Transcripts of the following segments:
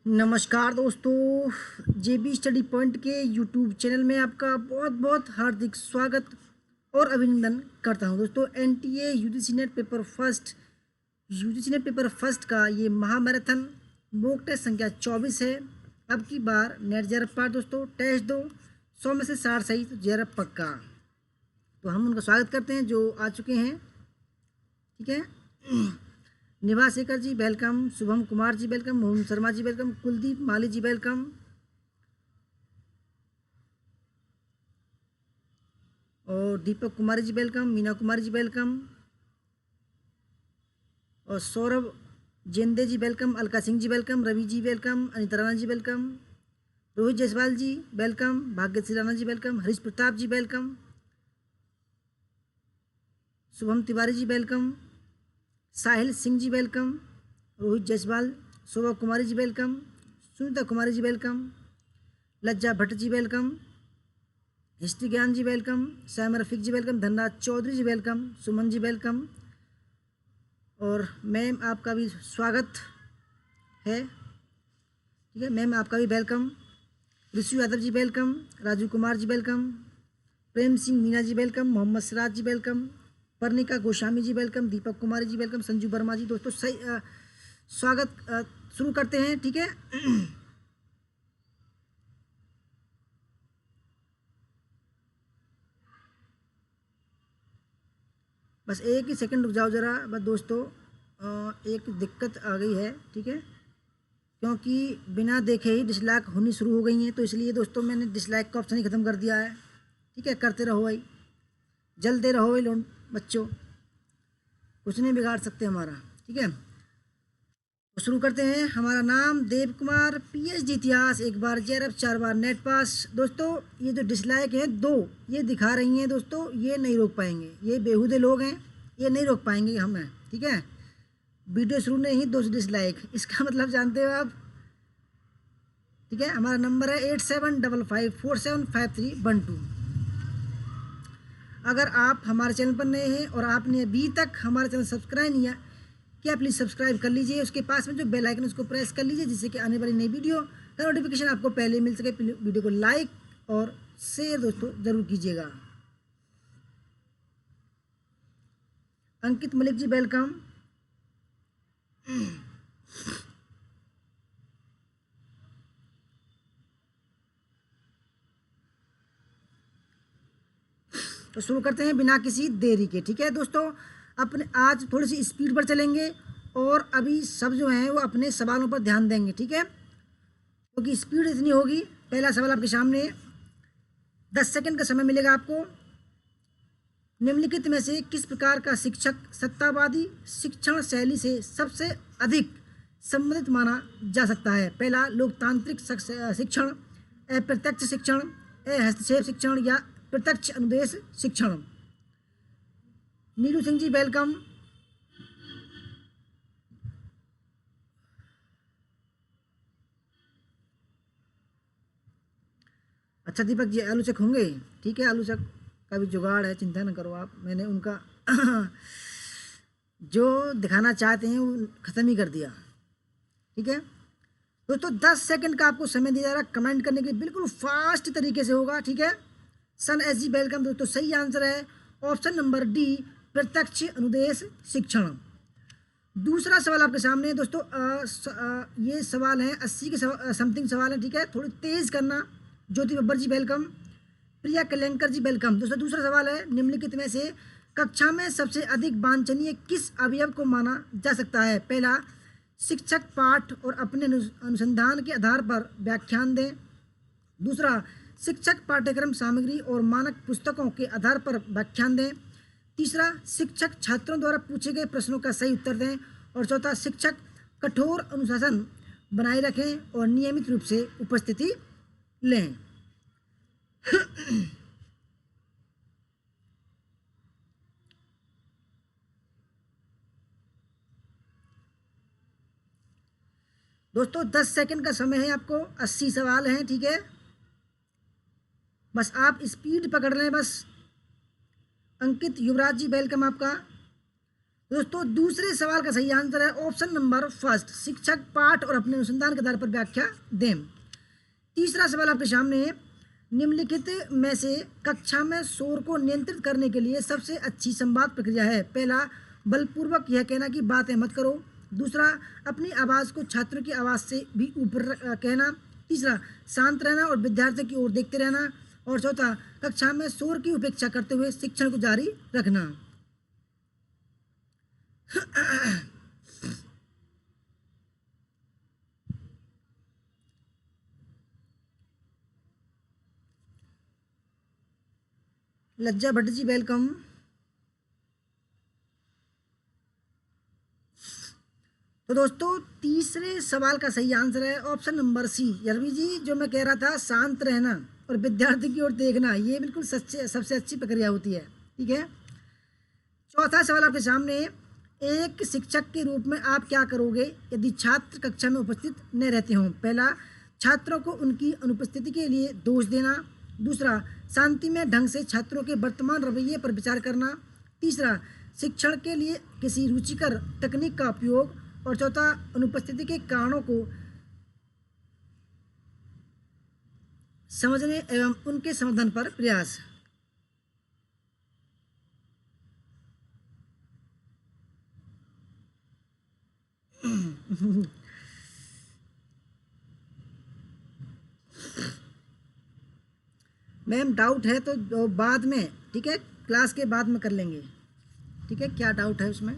नमस्कार दोस्तों, जेबी study point के यूट्यूब चैनल में आपका बहुत बहुत हार्दिक स्वागत और अभिनंदन करता हूं। दोस्तों, NTA UGC net paper first का ये महामैराथन मॉक टेस्ट संख्या 24 है। अब की बार नेट जेआरएफ पार दोस्तों टेस्ट दो 100 में से 60 सही तो जेआरएफ पक्का। तो हम उनका स्वागत करते हैं जो आ चुके हैं। ठीक है, निवास Shekhar ji welcome, Shubham Kumar ji welcome, Mohan Sharma ji welcome, Kuldeep माली जी वेलकम, और दीपक कुमारी जी वेलकम, मीना कुमारी जी वेलकम, और सौरभ जेंदे जी welcome, Alka Singh ji welcome, Ravi ji welcome, Anita Rana ji welcome, Rohit Jaiswal जी वेलकम, भाग्यश्री राणा जी वेलकम, हरीश प्रताप जी वेलकम, शुभम तिवारी जी वेलकम, साहिल सिंह जी वेलकम, रोहित जायसवाल, शोभा कुमारी जी वेलकम, सुनीता कुमारी जी वेलकम, लज्जा भट्ट जी वेलकम, हिस्ट्री ज्ञान जी वेलकम, सैम रफीक जी वेलकम, धनराज चौधरी जी वेलकम, सुमन जी वेलकम, और मैम आपका भी स्वागत है। ठीक है मैम, आपका भी welcome, Rishu Yadav ji welcome, Raju Kumar ji welcome, Prem Singh Meena ji welcome, Mohammad Siraj जी वेलकम, पर्णिका गोस्वामी जी वेलकम, दीपक कुमारी जी वेलकम, संजू वर्मा जी। दोस्तों सही स्वागत शुरू करते हैं। ठीक है, बस एक ही सेकंड रुक जाओ ज़रा। बस दोस्तों एक दिक्कत आ गई है। ठीक है, क्योंकि बिना देखे ही डिसलाइक होनी शुरू हो गई हैं, तो इसलिए दोस्तों मैंने डिसलाइक का ऑप्शन ही ख़त्म कर दिया है। ठीक है, करते रहो भाई, जलते रहो भाई लोग बच्चों, कुछ नहीं बिगाड़ सकते हमारा। ठीक है, तो शुरू करते हैं। हमारा नाम देव कुमार, पीएचडी इतिहास, एक बार जेआरएफ 4 बार नेट पास। दोस्तों ये जो डिसलाइक है दो ये दिखा रही हैं दोस्तों, ये नहीं रोक पाएंगे, ये बेहुदे लोग हैं, ये नहीं रोक पाएंगे हमें। ठीक है, वीडियो शुरू नहीं ही 2 डिसलाइक, इसका मतलब जानते हो आप। ठीक है, हमारा नंबर है 8755475312। अगर आप हमारे चैनल पर नए हैं और आपने अभी तक हमारा चैनल सब्सक्राइब नहीं किया, प्लीज़ सब्सक्राइब कर लीजिए। उसके पास में जो बेल आइकन उसको प्रेस कर लीजिए, जिससे कि आने वाली नई वीडियो का नोटिफिकेशन आपको पहले मिल सके। वीडियो को लाइक और शेयर दोस्तों ज़रूर कीजिएगा। अंकित मलिक जी वेलकम, तो शुरू करते हैं बिना किसी देरी के। ठीक है दोस्तों, अपने आज थोड़ी सी स्पीड पर चलेंगे और अभी सब जो हैं वो अपने सवालों पर ध्यान देंगे। ठीक है, क्योंकि स्पीड इतनी होगी। पहला सवाल आपके सामने, 10 सेकंड का समय मिलेगा आपको। निम्नलिखित में से किस प्रकार का शिक्षक सत्तावादी शिक्षण शैली से सबसे अधिक संबंधित माना जा सकता है? पहला, लोकतांत्रिक शिक्षण, अप्रत्यक्ष शिक्षण, हस्तक्षेप शिक्षण, या प्रत्यक्ष अनुदेश शिक्षण। नीलू सिंह जी वेलकम, अच्छा दीपक जी आलोचक होंगे। ठीक है, आलोचक का भी जुगाड़ है, चिंता न करो आप। मैंने उनका जो दिखाना चाहते हैं वो ख़त्म ही कर दिया। ठीक है दोस्तों, 10 सेकंड का आपको समय दिया जा रहा है कमेंट करने के लिए, बिल्कुल फास्ट तरीके से होगा। ठीक है, सन एस जी वेलकम। दोस्तों सही आंसर है ऑप्शन नंबर डी, प्रत्यक्ष अनुदेश शिक्षण। दूसरा सवाल आपके सामने है दोस्तों। ये सवाल है 80 के समथिंग सवाल है। ठीक है, थोड़ी तेज़ करना। ज्योति बब्बर जी वेलकम, प्रिया कल्याणकर जी वेलकम। दोस्तों दूसरा सवाल है, निम्नलिखित में से कक्षा में सबसे अधिक वांछनीय किस अवयव को माना जा सकता है? पहला, शिक्षक पाठ और अपने अनुसंधान के आधार पर व्याख्यान दें। दूसरा, शिक्षक पाठ्यक्रम सामग्री और मानक पुस्तकों के आधार पर व्याख्यान दें। तीसरा, शिक्षक छात्रों द्वारा पूछे गए प्रश्नों का सही उत्तर दें। और चौथा, शिक्षक कठोर अनुशासन बनाए रखें और नियमित रूप से उपस्थिति लें। दोस्तों 10 सेकंड का समय है आपको, 80 सवाल हैं। ठीक है, बस आप स्पीड पकड़ लें बस। अंकित युवराज जी वेलकम आपका, दोस्तों दूसरे सवाल का सही आंसर है ऑप्शन नंबर फर्स्ट, शिक्षक पाठ और अपने अनुसंधान के आधार पर व्याख्या दें। तीसरा सवाल आपके सामने है, निम्नलिखित में से कक्षा में शोर को नियंत्रित करने के लिए सबसे अच्छी संवाद प्रक्रिया है। पहला, बलपूर्वक यह कहना कि बातें मत करो। दूसरा, अपनी आवाज़ को छात्रों की आवाज़ से भी ऊपर कहना। तीसरा, शांत रहना और विद्यार्थियों की ओर देखते रहना। और चौथा, कक्षा में शोर की उपेक्षा करते हुए शिक्षण को जारी रखना। लज्जा भट्ट जी वेलकम। तो दोस्तों तीसरे सवाल का सही आंसर है ऑप्शन नंबर सी। यरवी जी, जो मैं कह रहा था शांत रहना और विद्यार्थी की ओर देखना, ये बिल्कुल सच्चे सबसे अच्छी प्रक्रिया होती है। ठीक है, चौथा सवाल आपके सामने, एक शिक्षक के रूप में आप क्या करोगे यदि छात्र कक्षा में उपस्थित न रहते हों। पहला, छात्रों को उनकी अनुपस्थिति के लिए दोष देना। दूसरा, शांति में ढंग से छात्रों के वर्तमान रवैये पर विचार करना। तीसरा, शिक्षण के लिए किसी रुचिकर तकनीक का उपयोग। और चौथा, अनुपस्थिति के कारणों को समझने एवं उनके समाधान पर प्रयास। मैम डाउट है तो बाद में, ठीक है, क्लास के बाद में कर लेंगे। ठीक है, क्या डाउट है उसमें?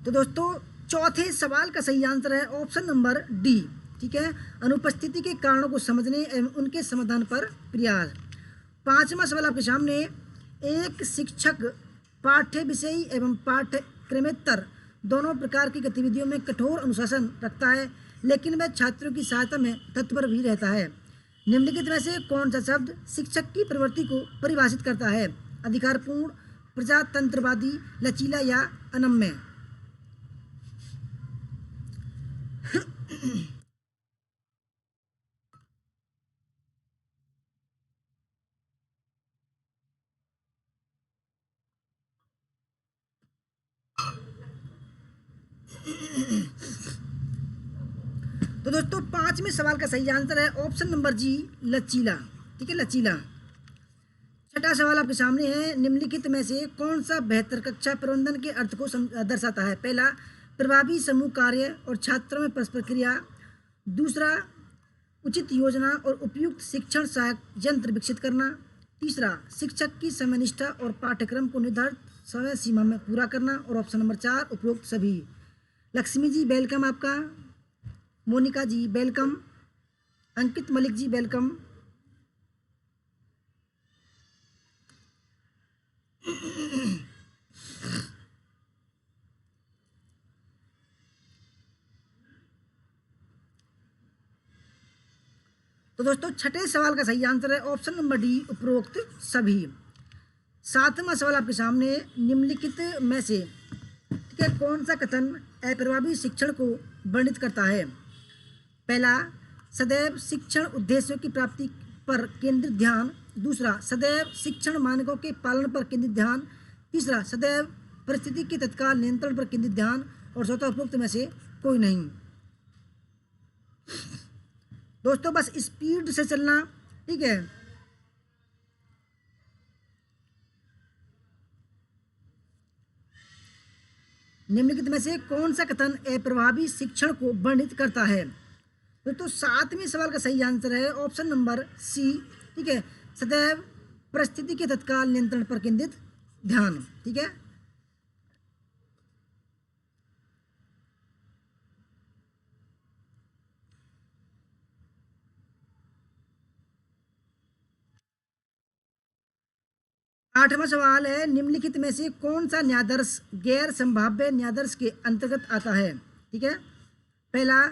तो दोस्तों चौथे सवाल का सही आंसर है ऑप्शन नंबर डी। ठीक है, अनुपस्थिति के कारणों को समझने एवं उनके समाधान पर प्रयास। पांचवा सवाल आपके सामने, एक शिक्षक पाठ्य विषयी एवं पाठ्यक्रमेतर दोनों प्रकार की गतिविधियों में कठोर अनुशासन रखता है, लेकिन वह छात्रों की सहायता में तत्पर भी रहता है। निम्नलिखित में से कौन सा शब्द शिक्षक की प्रवृत्ति को परिभाषित करता है? अधिकारपूर्ण, प्रजातंत्रवादी, लचीला या अनम्य? तो दोस्तों पांचवें सवाल का सही आंसर है ऑप्शन नंबर जी, लचीला। ठीक है, लचीला। छठा सवाल आपके सामने है, निम्नलिखित में से कौन सा बेहतर कक्षा प्रबंधन के अर्थ को दर्शाता है? पहला, प्रभावी समूह कार्य और छात्रों में परस्पर क्रिया। दूसरा, उचित योजना और उपयुक्त शिक्षण सहायक यंत्र विकसित करना। तीसरा, शिक्षक की समयनिष्ठा और पाठ्यक्रम को निर्धारित समय सीमा में पूरा करना। और ऑप्शन नंबर चार, उपयुक्त सभी। लक्ष्मी जी वेलकम आपका, मोनिका जी वेलकम, अंकित मलिक जी वेलकम। तो दोस्तों छठे सवाल का सही आंसर है ऑप्शन नंबर डी, उपरोक्त सभी। सातवां सवाल आपके सामने, निम्नलिखित में से ठीक है कौन सा कथन अप्रभावी शिक्षण को वर्णित करता है? पहला, सदैव शिक्षण उद्देश्यों की प्राप्ति पर केंद्रित ध्यान। दूसरा, सदैव शिक्षण मानकों के पालन पर केंद्रित ध्यान। तीसरा, सदैव परिस्थिति के तत्काल नियंत्रण पर केंद्रित ध्यान। और चौथा, उपरोक्त में से कोई नहीं। दोस्तों बस स्पीड से चलना, ठीक है। निम्नलिखित में से कौन सा कथन अप्रभावी शिक्षण को वर्णित करता है? तो सातवें सवाल का सही आंसर है ऑप्शन नंबर सी। ठीक है, सदैव परिस्थिति के तत्काल नियंत्रण पर केंद्रित ध्यान। ठीक है, आठवां सवाल है, निम्नलिखित में से कौन सा न्यायादर्श गैर संभाव्य न्यायादर्श के अंतर्गत आता है? ठीक है, पहला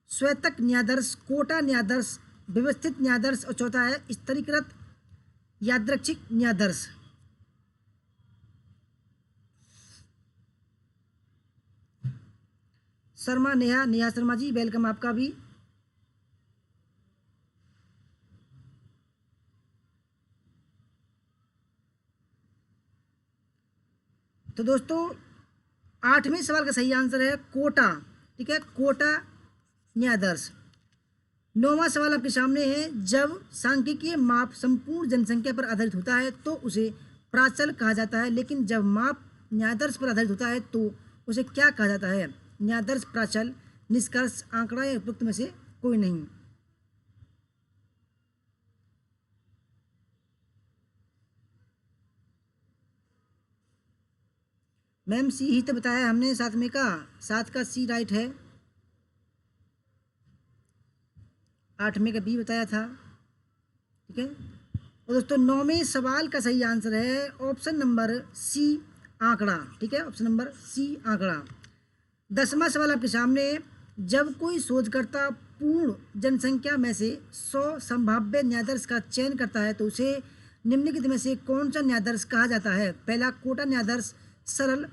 श्वेतक न्यायादर्श, कोटा न्यायादर्श, व्यवस्थित न्यायादर्श। और चौथा है स्तरीकृत यादृच्छिक न्यायादर्श। शर्मा नेहा, नेहा शर्मा जी वेलकम आपका भी। तो दोस्तों 8वें सवाल का सही आंसर है कोटा, ठीक है, कोटा न्यायादर्श। 9वां सवाल आपके सामने है, जब सांख्यिकीय माप संपूर्ण जनसंख्या पर आधारित होता है तो उसे प्राचल कहा जाता है, लेकिन जब माप न्यायादर्श पर आधारित होता है तो उसे क्या कहा जाता है? न्यायादर्श, प्राचल, निष्कर्ष, आंकड़ा या उपयुक्त में से कोई नहीं। मैम सी ही तो बताया हमने, 7वें का, 7 का सी राइट है, 8वें का बी बताया था, ठीक है। और दोस्तों 9वें सवाल का सही आंसर है ऑप्शन नंबर सी, आंकड़ा, ठीक है, ऑप्शन नंबर सी, आंकड़ा। 10वां सवाल आपके सामने, जब कोई शोधकर्ता पूर्ण जनसंख्या में से 100 संभाव्य न्यायादर्श का चयन करता है तो उसे निम्नलिखित में से कौन सा न्यायादर्श कहा जाता है? पहला कोटा न्यायादर्श, सरल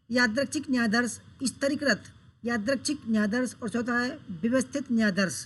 यादृच्छिक न्यायादर्श, स्तरीकृत यादृच्छिक न्यायादर्श, और चौथा है व्यवस्थित न्यायादर्श।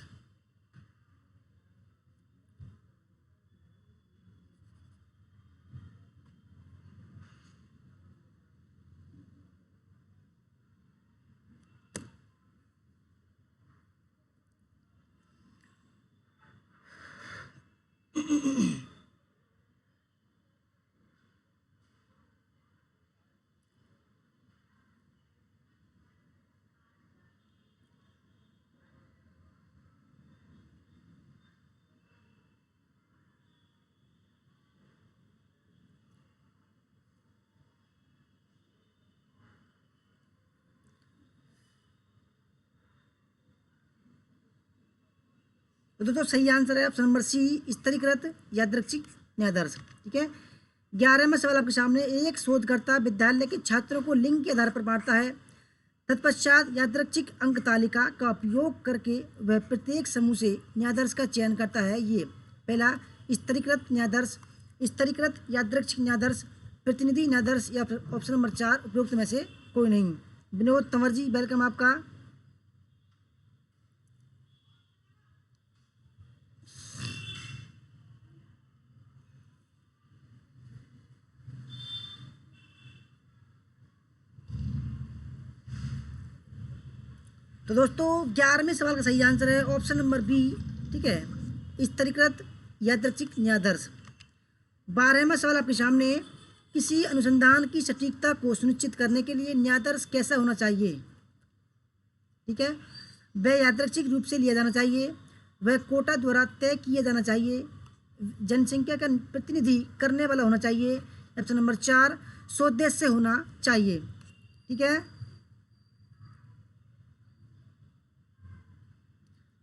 तो दोस्तों सही आंसर है ऑप्शन नंबर सी, स्तरीकृत यादृच्छिक न्यायादर्श, ठीक है। 11वां सवाल आपके सामने, एक शोधकर्ता विद्यालय के छात्रों को लिंग के आधार पर बांटता है, तत्पश्चात यादृच्छिक अंक तालिका का उपयोग करके वह प्रत्येक समूह से न्यायादर्श का चयन करता है। ये पहला स्तरीकृत न्यायादर्श, स्तरीकृत यादृच्छिक न्यायादर्श, प्रतिनिधि न्यायादर्श, या ऑप्शन नंबर 4 उपयुक्त में से कोई नहीं। विनोद तंवर जी, वेलकम आपका। तो दोस्तों 11वें सवाल का सही आंसर है ऑप्शन नंबर बी, ठीक है, स्तरीकृत यादृच्छिक न्यायादर्श। 12वां सवाल आपके सामने, किसी अनुसंधान की सटीकता को सुनिश्चित करने के लिए न्यायादर्श कैसा होना चाहिए? ठीक है, वह यादृच्छिक रूप से लिया जाना चाहिए, वह कोटा द्वारा तय किया जाना चाहिए, जनसंख्या का प्रतिनिधि करने वाला होना चाहिए, ऑप्शन नंबर 4 स्वोद्देश्य होना चाहिए, ठीक है।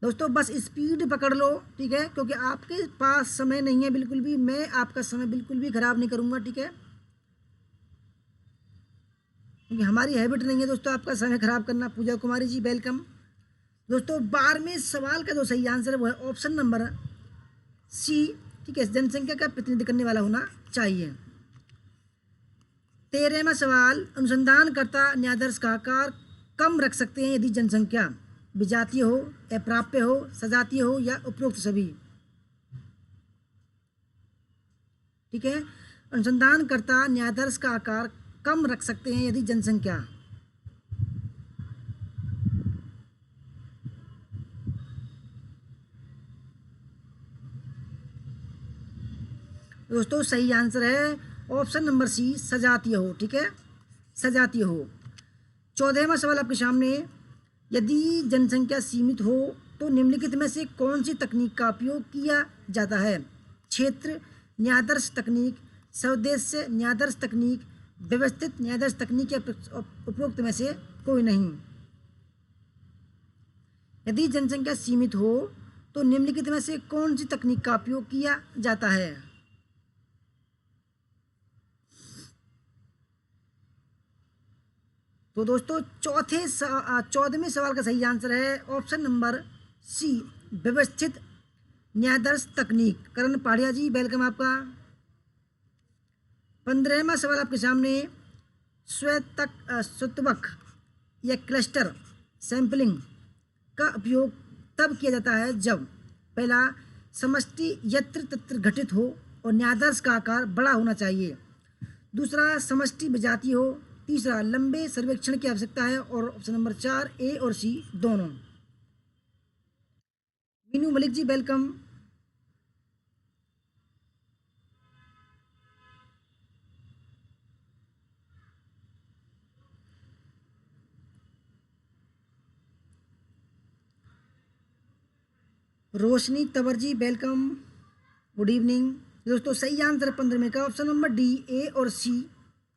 दोस्तों बस स्पीड पकड़ लो, ठीक है, क्योंकि आपके पास समय नहीं है बिल्कुल भी, मैं आपका समय बिल्कुल भी खराब नहीं करूंगा, ठीक है, क्योंकि हमारी हैबिट नहीं है दोस्तों आपका समय खराब करना। पूजा कुमारी जी वेलकम। दोस्तों 12वें सवाल का जो सही आंसर है वो है ऑप्शन नंबर सी, ठीक है, जनसंख्या का प्रतिनिधित्व करने वाला होना चाहिए। 13वां सवाल, अनुसंधानकर्ता न्यायादर्श का आकार कम रख सकते हैं यदि जनसंख्या विजातीय हो, अप्राप्य हो, सजातीय हो, या उपरोक्त सभी, ठीक है। अनुसंधानकर्ता न्यायादर्श का आकार कम रख सकते हैं यदि जनसंख्या, दोस्तों सही आंसर है ऑप्शन नंबर सी, सजातीय हो, ठीक है, सजातीय हो। 14वां सवाल आपके सामने, यदि जनसंख्या सीमित हो तो निम्नलिखित में से कौन सी तकनीक का उपयोग किया जाता है? क्षेत्र न्यायादर्श तकनीक, स्वदेश्य न्यायादर्श तकनीक, व्यवस्थित न्यायादर्श तकनीक, या उपरोक्त में से कोई नहीं। यदि जनसंख्या सीमित हो तो निम्नलिखित में से कौन सी तकनीक का उपयोग किया जाता है? तो दोस्तों 14वें सवाल का सही आंसर है ऑप्शन नंबर सी, व्यवस्थित न्यायादर्श तकनीक। करण पाड़िया जी वेलकम आपका। 15वां सवाल आपके सामने, स्वतवक या क्लस्टर सैंपलिंग का उपयोग तब किया जाता है जब पहला समष्टि यत्र तत्र घटित हो और न्यायादर्श का आकार बड़ा होना चाहिए, दूसरा समष्टि विजातीय हो, तीसरा, लंबे सर्वेक्षण की आवश्यकता है। और ऑप्शन नंबर 4, ए और सी दोनों। मीनू मलिक जी वेलकम। रोशनी Tanwar ji welcome, good evening. दोस्तों सही आंसर 15 में का ऑप्शन नंबर डी, ए और सी।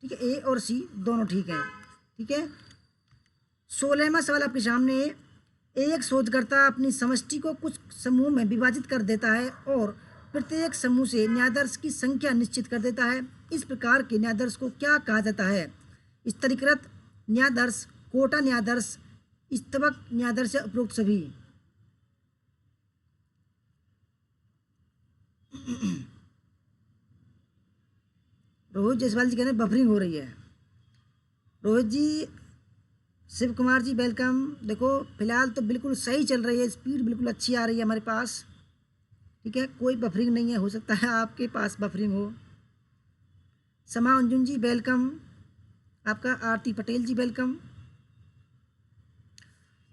ठीक है, ए और सी दोनों ठीक है। ठीक है, 16वां सवाल आपके सामने है। एक शोधकर्ता अपनी समष्टि को कुछ समूह में विभाजित कर देता है और प्रत्येक समूह से न्यायाधर्श की संख्या निश्चित कर देता है। इस प्रकार के न्यायाधर्श को क्या कहा जाता है? स्तरीकृत न्यायाधर्श, कोटा न्यायाधर्श, स्तवक न्यायाधर्श या उपरोक्त सभी? रोहित जायसवाल जी कह रहे हैं बफरिंग हो रही है। रोहित जी, शिव कुमार जी वेलकम। देखो फिलहाल तो बिल्कुल सही चल रही है, स्पीड बिल्कुल अच्छी आ रही है हमारे पास। ठीक है, कोई बफरिंग नहीं है, हो सकता है आपके पास बफरिंग हो। समा अंजुन जी वेलकम आपका। आरती पटेल जी वेलकम।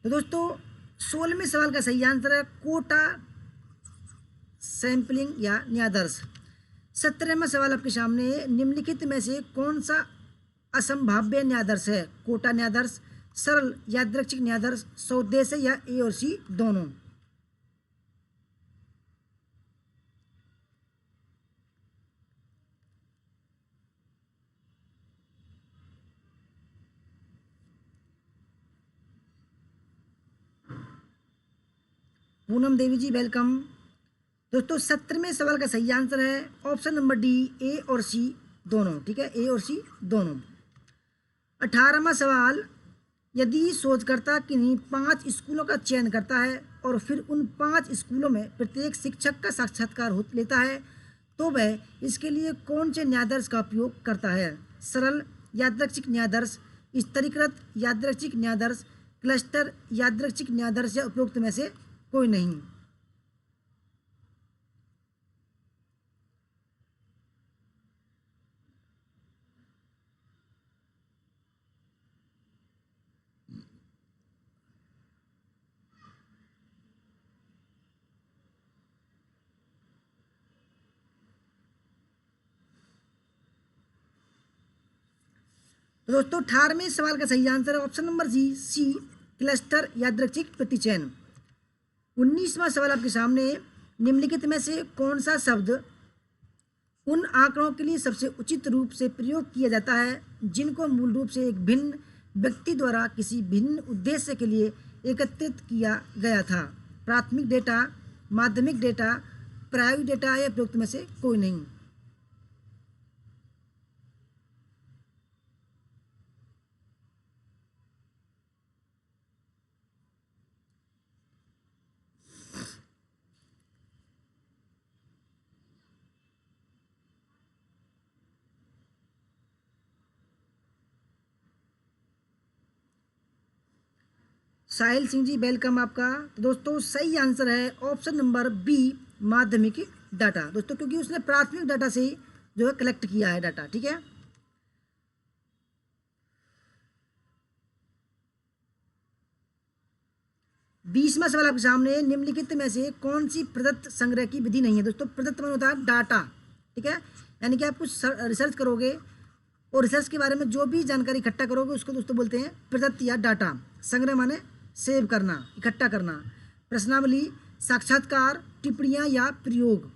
तो दोस्तों 16वें सवाल का सही आंसर है कोटा सैंपलिंग या न्यायाधर्श। 17वां सवाल आपके सामने है। निम्नलिखित में से कौन सा असंभाव्य न्यायाधर्श है? कोटा न्यायाधर्श, सरल यादृच्छिक न्यायाधर्श, स्वदेशी या ए और सी दोनों? पूनम देवी जी वेलकम। दोस्तों 17वें सवाल का सही आंसर है ऑप्शन नंबर डी, ए और सी दोनों। ठीक है, ए और सी दोनों। 18वां सवाल, यदि शोधकर्ता किन्हीं 5 स्कूलों का चयन करता है और फिर उन 5 स्कूलों में प्रत्येक शिक्षक का साक्षात्कार लेता है, तो वह इसके लिए कौन से न्यायाधर्श का उपयोग करता है? सरल यादृच्छिक न्यायाधर्श, स्तरीकृत यादृच्छिक न्यायाधर्श, क्लस्टर यादृच्छिक न्यायाधर्श या उपरोक्त में से कोई नहीं? तो दोस्तों 18वें सवाल का सही आंसर है ऑप्शन नंबर जी, सी, क्लस्टर यादृच्छिक प्रतिचयन। 19वां सवाल आपके सामने है। निम्नलिखित में से कौन सा शब्द उन आंकड़ों के लिए सबसे उचित रूप से प्रयोग किया जाता है जिनको मूल रूप से एक भिन्न व्यक्ति द्वारा किसी भिन्न उद्देश्य के लिए एकत्रित किया गया था? प्राथमिक डेटा, माध्यमिक डेटा, प्रायोगिक डेटा या उपरोक्त में से कोई नहीं? साहिल सिंह जी वेलकम आपका। तो दोस्तों सही आंसर है ऑप्शन नंबर बी, माध्यमिक डाटा। दोस्तों क्योंकि उसने प्राथमिक डाटा से जो है कलेक्ट किया है डाटा। ठीक है, 20वां सवाल आपके सामने। निम्नलिखित में से कौन सी प्रदत्त संग्रह की विधि नहीं है? दोस्तों प्रदत्त मतलब होता है डाटा। ठीक है, यानी कि आप कुछ रिसर्च करोगे और रिसर्च के बारे में जो भी जानकारी इकट्ठा करोगे उसको दोस्तों बोलते हैं प्रदत्त या डाटा। संग्रह माने सेव करना, इकट्ठा करना। प्रश्नावली, साक्षात्कार, टिप्पणियां या प्रयोग?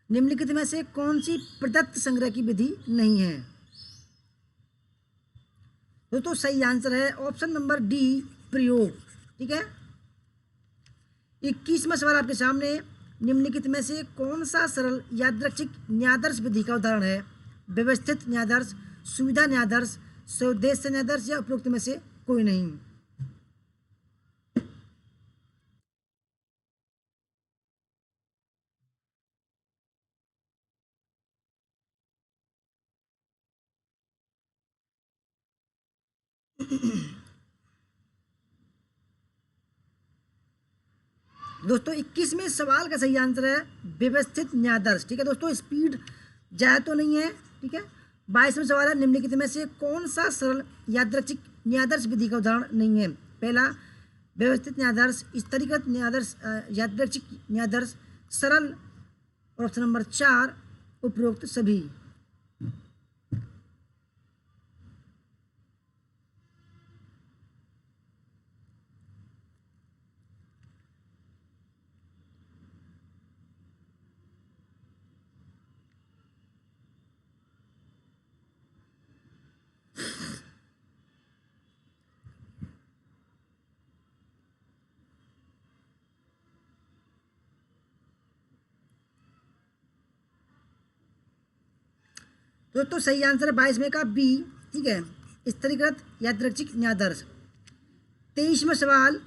निम्नलिखित में से कौन सी प्रदत्त संग्रह की विधि नहीं है? दोस्तों सही आंसर है ऑप्शन नंबर डी, प्रयोग। ठीक है, 21वां सवाल आपके सामने। निम्नलिखित में से कौन सा सरल यादृच्छिक न्यायाधर्श विधि का उदाहरण है? व्यवस्थित न्यायाधर्श, सुविधा न्यायाधर्श, स्वदेश न्यायाधर्श या उपरोक्त में से कोई नहीं? दोस्तों 21वें सवाल का सही आंसर है व्यवस्थित न्यायाधीश। ठीक है दोस्तों, स्पीड ज़्यादा तो नहीं है। ठीक है, 22वां सवाल है निम्नलिखित में से कौन सा सरल यादृच्छिक न्यायाधीश विधि का उदाहरण नहीं है। पहला व्यवस्थित न्यायाधीश, स्तरीकृत न्यायाधीश, यादृच्छिक न्यायाधीश, सरल, और ऑप्शन नंबर 4 उपरोक्त सभी। दोस्तों सही आंसर है 22वें का बी। ठीक है, स्तरीकृत यादृच्छिक न्यायाधीश। 23वां सवाल,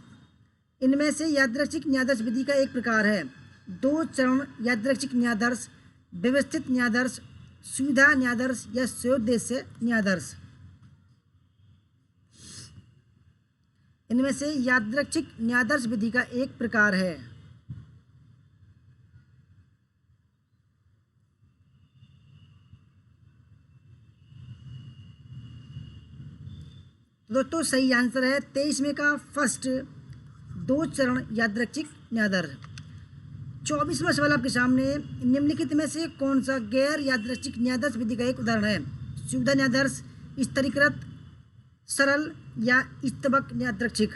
इनमें से यादृच्छिक न्यायाधीश विधि का एक प्रकार है। 2 चरण यादृच्छिक न्यायाधीश, व्यवस्थित न्यायाधीश, सुविधा न्यायाधीश या स्वेद्देश्य न्यायाधीश। इनमें से यादृच्छिक न्यायाधीश विधि का एक प्रकार है। दोस्तों सही आंसर है 23वें का फर्स्ट, 2 चरण यादृच्छिक न्यायाधीश। 24वां सवाल आपके सामने, निम्नलिखित में से कौन सा गैर यादृच्छिक न्यायाधीश विधि का एक उदाहरण है। सुविधा न्यायाधीश, स्तरीकृत, सरल या स्तबक यादृच्छिक।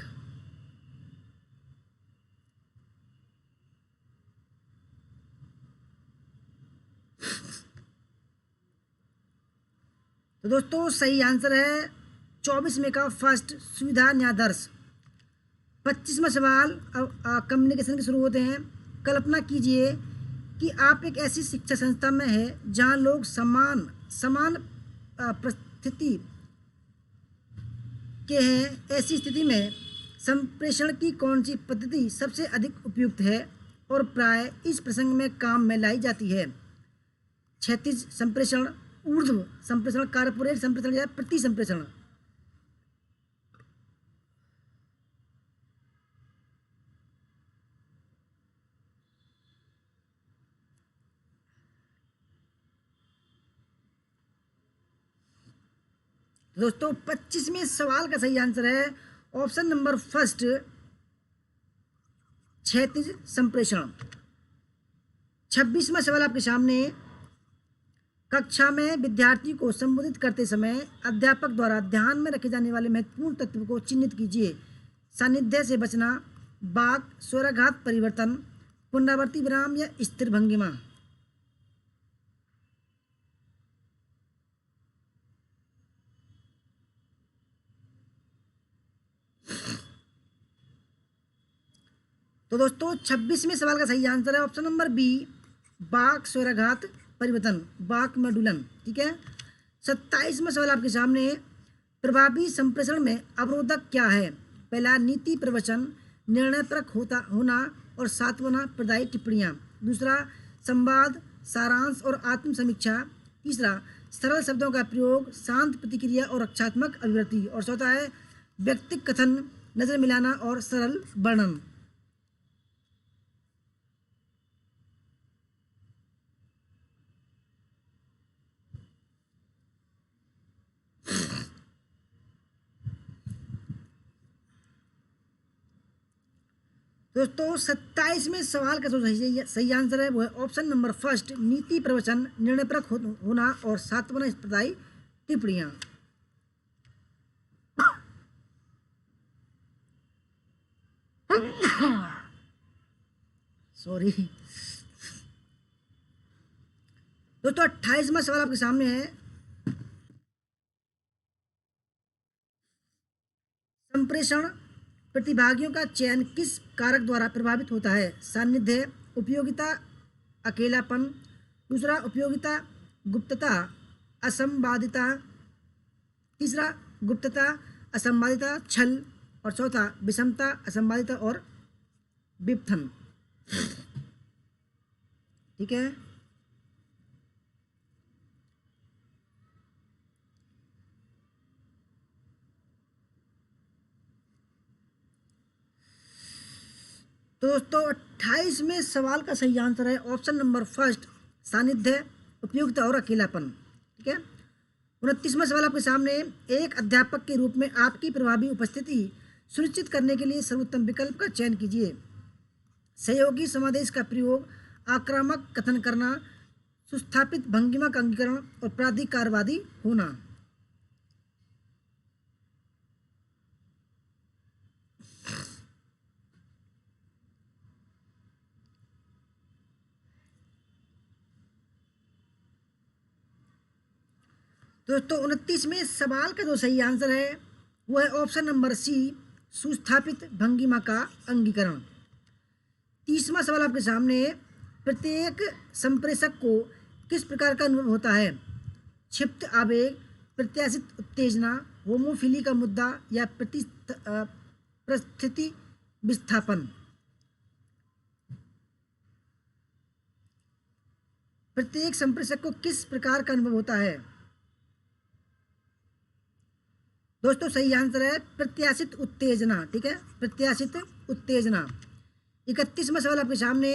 तो दोस्तों सही आंसर है 24वें का फर्स्ट, सुविधा न्यायाधीश। 25वां सवाल, अब कम्युनिकेशन के शुरू होते हैं। कल्पना कीजिए कि आप एक ऐसी शिक्षा संस्था में हैं जहां लोग समान समान परिस्थिति के हैं। ऐसी स्थिति में संप्रेषण की कौन सी पद्धति सबसे अधिक उपयुक्त है और प्राय इस प्रसंग में काम में लाई जाती है। क्षैतिज संप्रेषण, ऊर्ध्व संप्रेषण, कारपोरेट संप्रेषण या प्रति संप्रेषण। दोस्तों 25वें सवाल का सही आंसर है ऑप्शन नंबर फर्स्ट, क्षैतिज संप्रेषण। 26वां सवाल आपके सामने, कक्षा में विद्यार्थी को संबोधित करते समय अध्यापक द्वारा ध्यान में रखे जाने वाले महत्वपूर्ण तत्व को चिन्हित कीजिए। सानिध्य से बचना, वाक, स्वराघात परिवर्तन, पुनरावर्ती विराम या स्थिर भंगिमा। तो दोस्तों 26वें सवाल का सही आंसर है ऑप्शन नंबर बी, वाक, स्वराघात परिवर्तन, वाक मॉड्यूलन। ठीक है, 27वां सवाल आपके सामने, प्रभावी संप्रेषण में अवरोधक क्या है। पहला नीति प्रवचन, निर्णयपरक होना और सात्वना प्रदायी टिप्पणियाँ। दूसरा संवाद, सारांश और आत्म समीक्षा। तीसरा सरल शब्दों का प्रयोग, शांत प्रतिक्रिया और रक्षात्मक अभिव्यक्ति। और चौथा है व्यक्तिगत कथन, नजर मिलाना और सरल वर्णन। दोस्तों 27वें सवाल का जो सही आंसर है वो है ऑप्शन नंबर फर्स्ट, नीति प्रवचन, निर्णयपरक होना और सात्वना प्रदायी टिप्पणियाँ। सॉरी दोस्तों 28वां सवाल आपके सामने है, संप्रेषण प्रतिभागियों का चयन किस कारक द्वारा प्रभावित होता है। सानिध्य, उपयोगिता, अकेलापन। दूसरा उपयोगिता, गुप्तता, असंवादिता। तीसरा गुप्तता, असंवादिता, छल। और चौथा विषमता, असंवादिता और विपथन। ठीक है, तो दोस्तों 28वें सवाल का सही आंसर है ऑप्शन नंबर फर्स्ट, सानिध्य, उपयुक्तता और अकेलापन। ठीक है। 29वां सवाल आपके सामने, एक अध्यापक के रूप में आपकी प्रभावी उपस्थिति सुनिश्चित करने के लिए सर्वोत्तम विकल्प का चयन कीजिए। सहयोगी समादेश का प्रयोग, आक्रामक कथन करना, सुस्थापित भंगिमा का अंगीकरण और प्राधिकारवादी होना। दोस्तों 29वें सवाल का जो सही आंसर है वो है ऑप्शन नंबर सी, सुस्थापित भंगिमा का अंगीकरण। 30वां सवाल आपके सामने, प्रत्येक संप्रेषक को किस प्रकार का अनुभव होता है? क्षिप्त आवेग, प्रत्याशित उत्तेजना, होमोफिली का मुद्दा या परिस्थिति विस्थापन। प्रत्येक संप्रेषक को किस प्रकार का अनुभव होता है? दोस्तों सही आंसर है प्रत्याशित उत्तेजना। ठीक है, प्रत्याशित उत्तेजना। 31वां सवाल आपके सामने,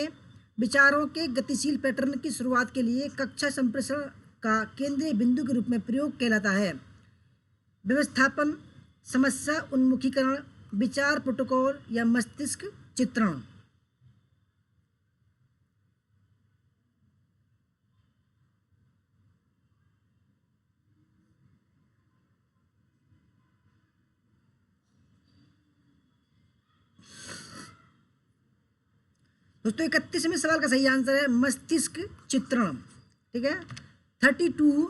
विचारों के गतिशील पैटर्न की शुरुआत के लिए कक्षा संप्रेषण का केंद्रीय बिंदु के रूप में प्रयोग कहलाता है? व्यवस्थापन, समस्या उन्मुखीकरण, विचार प्रोटोकॉल या मस्तिष्क चित्रण। दोस्तों 31वें सवाल का सही आंसर है मस्तिष्क चित्रण। ठीक है। 32,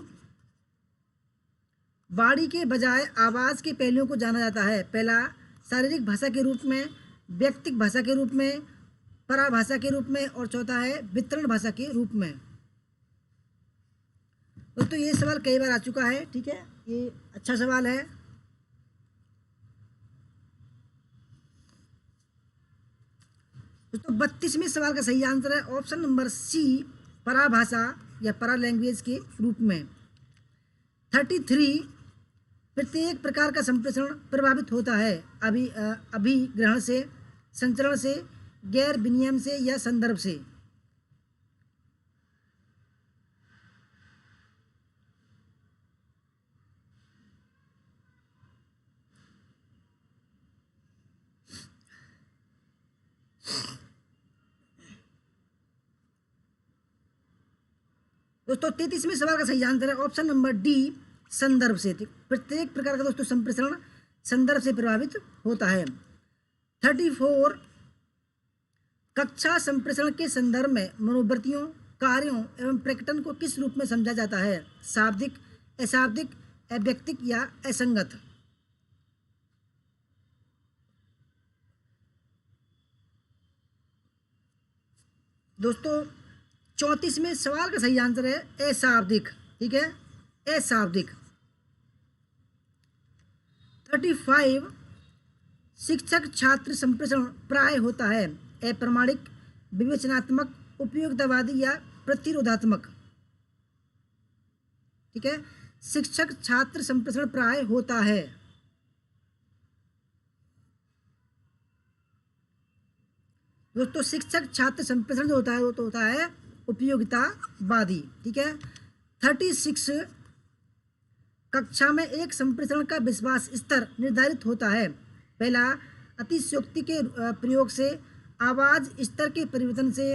वाणी के बजाय आवाज के पहलुओं को जाना जाता है? पहला, शारीरिक भाषा के रूप में, व्यक्तिक भाषा के रूप में, पराभाषा के रूप में और चौथा है वितरण भाषा के रूप में। दोस्तों ये सवाल कई बार आ चुका है। ठीक है, ये अच्छा सवाल है। दोस्तों 32वें सवाल का सही आंसर है ऑप्शन नंबर सी, पराभाषा या परा लैंग्वेज के रूप में। 33, प्रत्येक प्रकार का संप्रेषण प्रभावित होता है अभिग्रहण से, संचरण से, गैर विनिमय से या संदर्भ से। दोस्तों 33वें सवाल का सही आंसर है ऑप्शन नंबर डी, संदर्भ से। प्रत्येक प्रकार का दोस्तों संप्रेषण संदर्भ से प्रभावित होता है। 34, कक्षा संप्रेषण के संदर्भ में मनोवृत्तियों, कार्यों एवं प्रकटन को किस रूप में समझा जाता है? शाब्दिक, अशाब्दिक, अव्यक्तिक या असंगत। दोस्तों 34वें सवाल का सही आंसर है अशाब्दिक। ठीक है, अशाब्दिक। 35, शिक्षक छात्र संप्रेषण प्राय होता है अप्रमाणिक, विवेचनात्मक, उपयोगितावादी या प्रतिरोधात्मक। ठीक है, शिक्षक छात्र संप्रेषण प्राय होता है। दोस्तों शिक्षक छात्र संप्रेषण जो होता है वो तो होता है उपयोगितावादी। ठीक है। 36, कक्षा में एक संप्रेषण का विश्वास स्तर निर्धारित होता है? पहला, अतिशयोक्ति के प्रयोग से, आवाज स्तर के परिवर्तन से,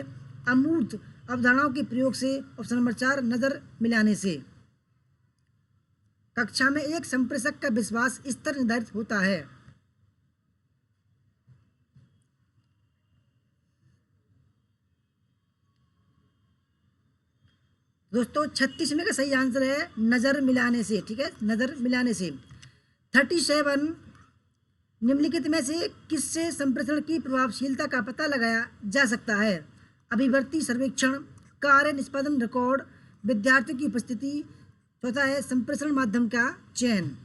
अमूर्त अवधारणाओं के प्रयोग से, ऑप्शन नंबर 4 नजर मिलाने से। कक्षा में एक संप्रेषक का विश्वास स्तर निर्धारित होता है। दोस्तों 36वें का सही आंसर है नजर मिलाने से। ठीक है, नजर मिलाने से। 37, निम्नलिखित में से किससे संप्रेषण की प्रभावशीलता का पता लगाया जा सकता है? अभिवर्ती सर्वेक्षण, कार्य निष्पादन रिकॉर्ड, विद्यार्थियों की उपस्थिति, चौथा है संप्रेषण माध्यम का चयन।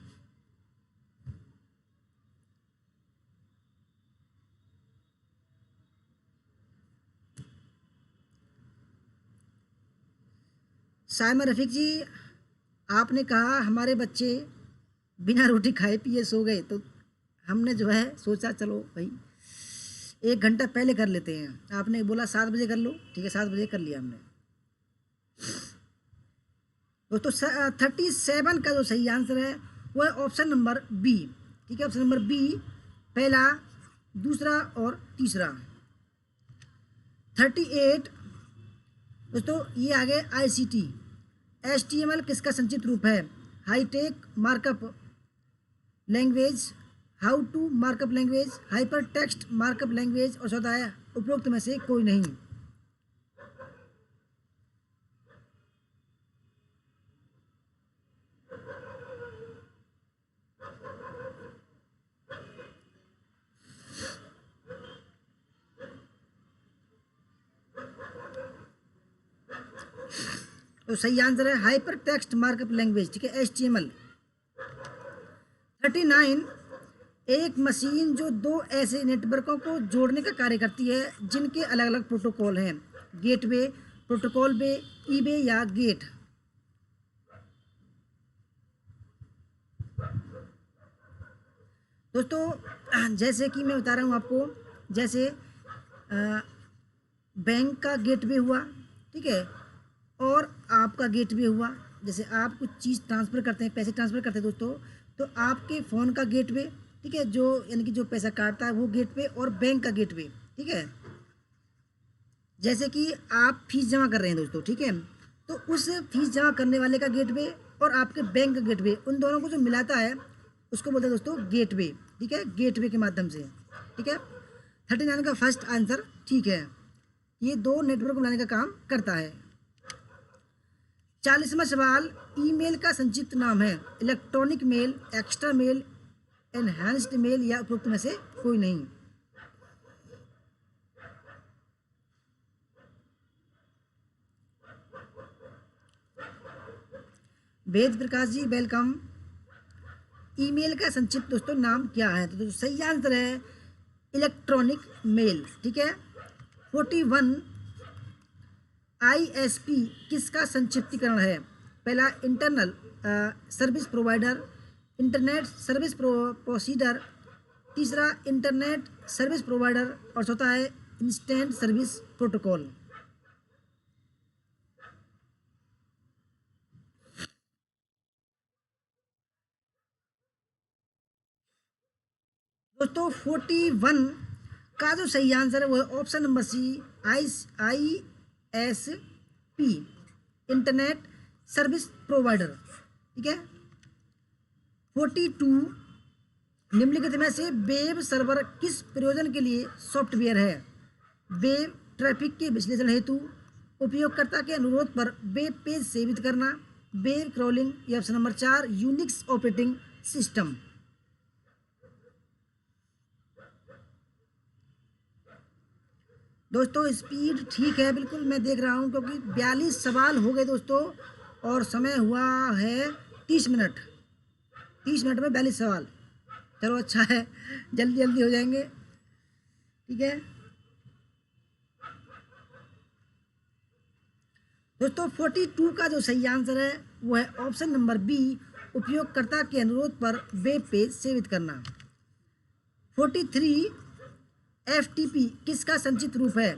साइमा रफीक जी, आपने कहा हमारे बच्चे बिना रोटी खाए पिए सो गए, तो हमने जो है सोचा चलो भाई 1 घंटा पहले कर लेते हैं। आपने बोला 7 बजे कर लो, ठीक है 7 बजे कर लिया हमने। दोस्तों 37 का जो सही आंसर है वो है ऑप्शन नंबर बी, ठीक है ऑप्शन नंबर बी, पहला, दूसरा और तीसरा। 38 दोस्तों ये आगे ICT। HTML किसका संक्षिप्त रूप है? High tech markup language, how to markup language, hypertext markup language, और चौथा है उपरोक्त में से कोई नहीं। तो सही आंसर है हाइपर टेक्स्ट मार्कअप लैंग्वेज, ठीक है HTML। 39 एक मशीन जो 2 ऐसे नेटवर्कों को जोड़ने का कार्य करती है जिनके अलग अलग प्रोटोकॉल हैं, गेटवे, प्रोटोकॉल वे, ईबे या गेट। दोस्तों जैसे कि मैं बता रहा हूँ आपको, जैसे बैंक का गेटवे हुआ, ठीक है, और आपका गेटवे हुआ। जैसे आप कुछ चीज़ ट्रांसफ़र करते हैं, पैसे ट्रांसफ़र करते हैं दोस्तों, तो आपके फ़ोन का गेटवे, ठीक है, जो यानी कि जो पैसा काटता है वो गेटवे, और बैंक का गेटवे, ठीक है। जैसे कि आप फीस जमा कर रहे हैं दोस्तों, ठीक है, तो उस फीस जमा करने वाले का गेटवे और आपके बैंक का गेटवे, उन दोनों को जो मिलाता है उसको बोलते हैं दोस्तों गेटवे, ठीक है, गेटवे के माध्यम से, ठीक है। 39 का फर्स्ट आंसर ठीक है, ये 2 नेटवर्क को मिलाने का काम करता है। 40वां सवाल, ईमेल का संक्षिप्त नाम है? Electronic mail, extra mail, enhanced mail या उपरोक्त में से कोई नहीं। वेद प्रकाश जी वेलकम। ईमेल का संक्षिप्त दोस्तों नाम क्या है? तो सही आंसर है इलेक्ट्रॉनिक मेल, ठीक है। 41 ISP किसका संक्षिप्तीकरण है? पहला internal service provider, internet service procedure, तीसरा इंटरनेट सर्विस प्रोवाइडर, और चौथा है इंस्टेंट सर्विस प्रोटोकॉल। दोस्तों 41 का जो सही आंसर है वो है option number C, ISP, internet service provider, ठीक है। 42 निम्नलिखित में से वेब सर्वर किस प्रयोजन के लिए सॉफ्टवेयर है? वेब ट्रैफिक के विश्लेषण हेतु, उपयोगकर्ता के अनुरोध पर वेब पेज सेवित करना, वेब क्रॉलिंग, या option number 4 Unix operating system. दोस्तों स्पीड ठीक है, बिल्कुल मैं देख रहा हूँ, क्योंकि 42 सवाल हो गए दोस्तों, और समय हुआ है 30 मिनट। 30 मिनट में 42 सवाल, चलो अच्छा है, जल्दी जल्दी हो जाएंगे, ठीक है। दोस्तों 42 का जो सही आंसर है वो है ऑप्शन नंबर बी, उपयोगकर्ता के अनुरोध पर वेब पेज सेवित करना। 43 FTP किसका संक्षिप्त रूप है?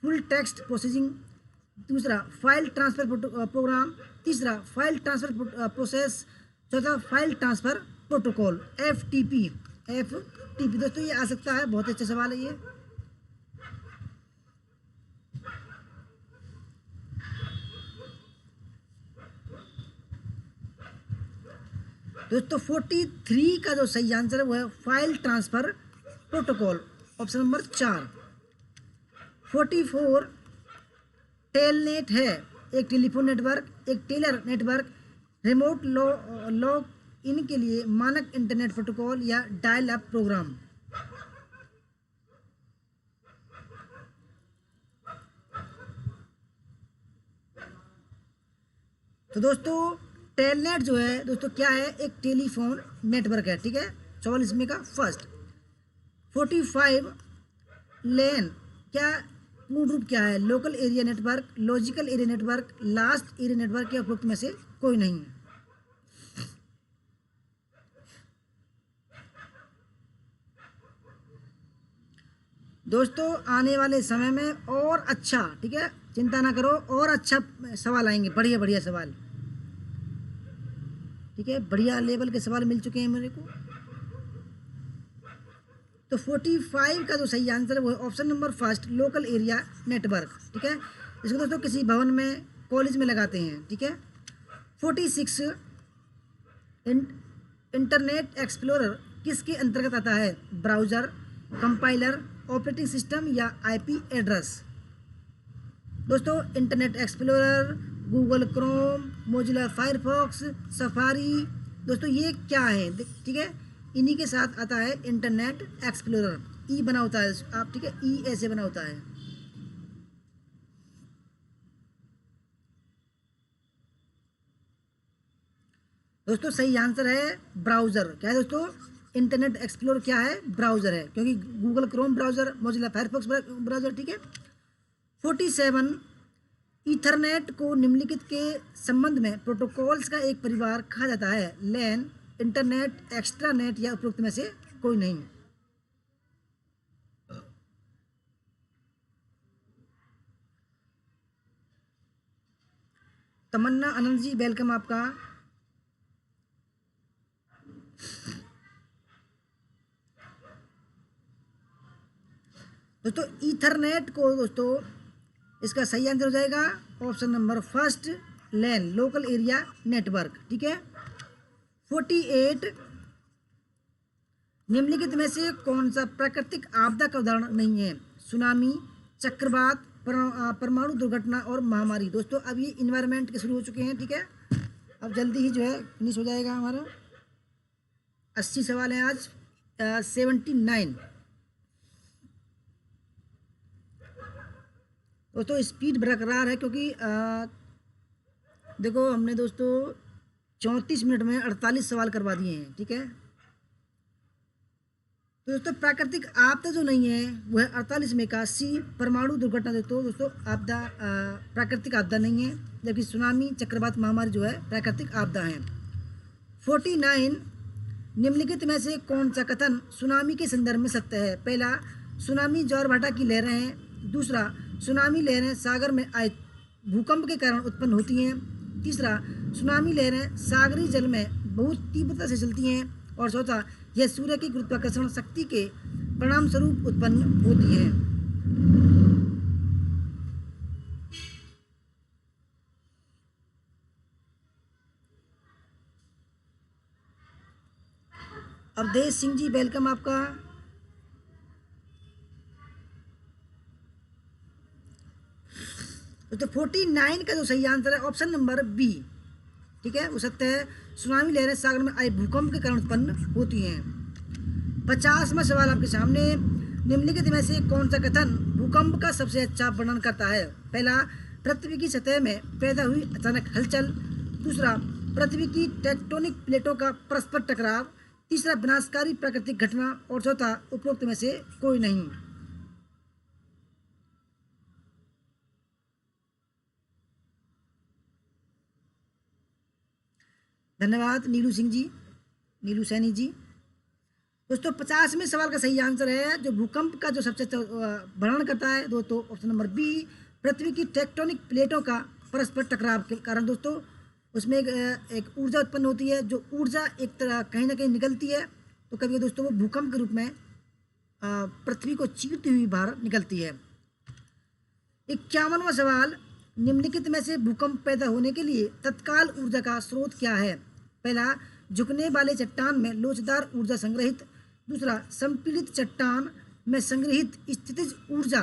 फुल टेक्स्ट प्रोसेसिंग, दूसरा फाइल ट्रांसफर प्रोग्राम, तीसरा फाइल ट्रांसफर प्रोसेस, चौथा फाइल ट्रांसफर प्रोटोकॉल। FTP दोस्तों ये आ सकता है, बहुत अच्छा सवाल है ये। दोस्तों 43 का जो सही आंसर है वो है file transfer protocol, option number 4। 44 telnet है एक टेलीफोन नेटवर्क, एक teller network, remote log in के लिए मानक इंटरनेट प्रोटोकॉल, या डायल अप प्रोग्राम। तो दोस्तों टेलनेट जो है दोस्तों क्या है? एक टेलीफोन नेटवर्क है, ठीक है। 44 में का फर्स्ट। 45 लेन क्या पूर्ण रूप क्या है? Local area network, logical area network, last area network, या उपरोक्त में से कोई नहीं। दोस्तों आने वाले समय में और अच्छा, ठीक है, चिंता ना करो, और अच्छा सवाल आएंगे, बढ़िया बढ़िया सवाल, ठीक है, बढ़िया लेवल के सवाल मिल चुके हैं मेरे को। तो 45 का जो सही आंसर है वो है option number first, local area network, ठीक है। इसको दोस्तों किसी भवन में, कॉलेज में लगाते हैं, ठीक है। 46, इंटरनेट एक्सप्लोरर किसके अंतर्गत आता है? ब्राउज़र, कंपाइलर, ऑपरेटिंग सिस्टम या आईपी एड्रेस? दोस्तों internet explorer, Google Chrome, Mozilla Firefox, safari, दोस्तों ये क्या है, ठीक है, इन्हीं के साथ आता है इंटरनेट एक्सप्लोरर। ई बना होता है आप, ठीक है, ई ऐसे बना होता है। दोस्तों सही आंसर है ब्राउज़र। क्या है दोस्तों? इंटरनेट एक्सप्लोरर क्या है? ब्राउज़र है, क्योंकि Google Chrome browser, Mozilla Firefox browser, ठीक है। 47, ईथरनेट को निम्नलिखित के संबंध में प्रोटोकॉल्स का एक परिवार कहा जाता है? लैन, इंटरनेट, एक्स्ट्रानेट या उपरोक्त में से कोई नहीं? तमन्ना आनंद जी वेलकम आपका। दोस्तों ईथरनेट को, दोस्तों इसका सही आंसर हो जाएगा ऑप्शन नंबर फर्स्ट, लैन, लोकल एरिया नेटवर्क, ठीक है। 48, निम्नलिखित में से कौन सा प्राकृतिक आपदा का उदाहरण नहीं है? सुनामी, चक्रवात, परमाणु दुर्घटना और महामारी। दोस्तों अब ये इन्वायरमेंट के शुरू हो चुके हैं, ठीक है, अब जल्दी ही जो है फिनिश हो जाएगा हमारा। 80 सवाल हैं आज, 79। दोस्तों स्पीड बरकरार है, क्योंकि देखो हमने दोस्तों 34 मिनट में 48 सवाल करवा दिए हैं, ठीक है। तो दोस्तों प्राकृतिक आपदा जो नहीं है वो है 48 में का सी, परमाणु दुर्घटना। दोस्तों आपदा प्राकृतिक आपदा नहीं है, जबकि सुनामी, चक्रवात, महामारी जो है प्राकृतिक आपदा है। 49, निम्नलिखित में से कौन सा कथन सुनामी के संदर्भ में सत्य है? पहला, सुनामी ज्वार भाटा की लहरें हैं। दूसरा, सुनामी लहरें सागर में आए भूकंप के कारण उत्पन्न होती हैं। तीसरा, सुनामी लहरें सागरी जल में बहुत तीव्रता से चलती हैं। और चौथा, यह सूर्य की गुरुत्वाकर्षण शक्ति के परिणाम स्वरूप उत्पन्न होती हैं। अवधेश सिंह जी वेलकम आपका। तो 49 का जो सही आंसर है ऑप्शन नंबर बी, ठीक है, वो सत्य है। सुनामी लहरें सागर में आए भूकंप के कारण उत्पन्न होती हैं। 50वां सवाल आपके सामने, निम्नलिखित में से कौन सा कथन भूकंप का सबसे अच्छा वर्णन करता है? पहला, पृथ्वी की सतह में पैदा हुई अचानक हलचल। दूसरा, पृथ्वी की टेक्टोनिक प्लेटों का परस्पर टकराव। तीसरा, विनाशकारी प्राकृतिक घटना। और चौथा, उपरोक्त में से कोई नहीं? धन्यवाद नीलू सिंह जी, नीलू सैनी जी। दोस्तों 50वें सवाल का सही आंसर है, जो भूकंप का जो सबसे वर्णन करता है दोस्तों, ऑप्शन नंबर बी, पृथ्वी की टेक्टोनिक प्लेटों का परस्पर टकराव के कारण। दोस्तों उसमें एक ऊर्जा उत्पन्न होती है, जो ऊर्जा एक तरह कहीं ना कहीं निकलती है, तो कभी दोस्तों वो भूकंप के रूप में पृथ्वी को चीरती हुई बाहर निकलती है। 51वां सवाल, निम्नलिखित में से भूकंप पैदा होने के लिए तत्काल ऊर्जा का स्रोत क्या है? पहला, झुकने वाले चट्टान में लोचदार ऊर्जा संग्रहित। दूसरा, संपीड़ित चट्टान में संग्रहित स्थितिज ऊर्जा।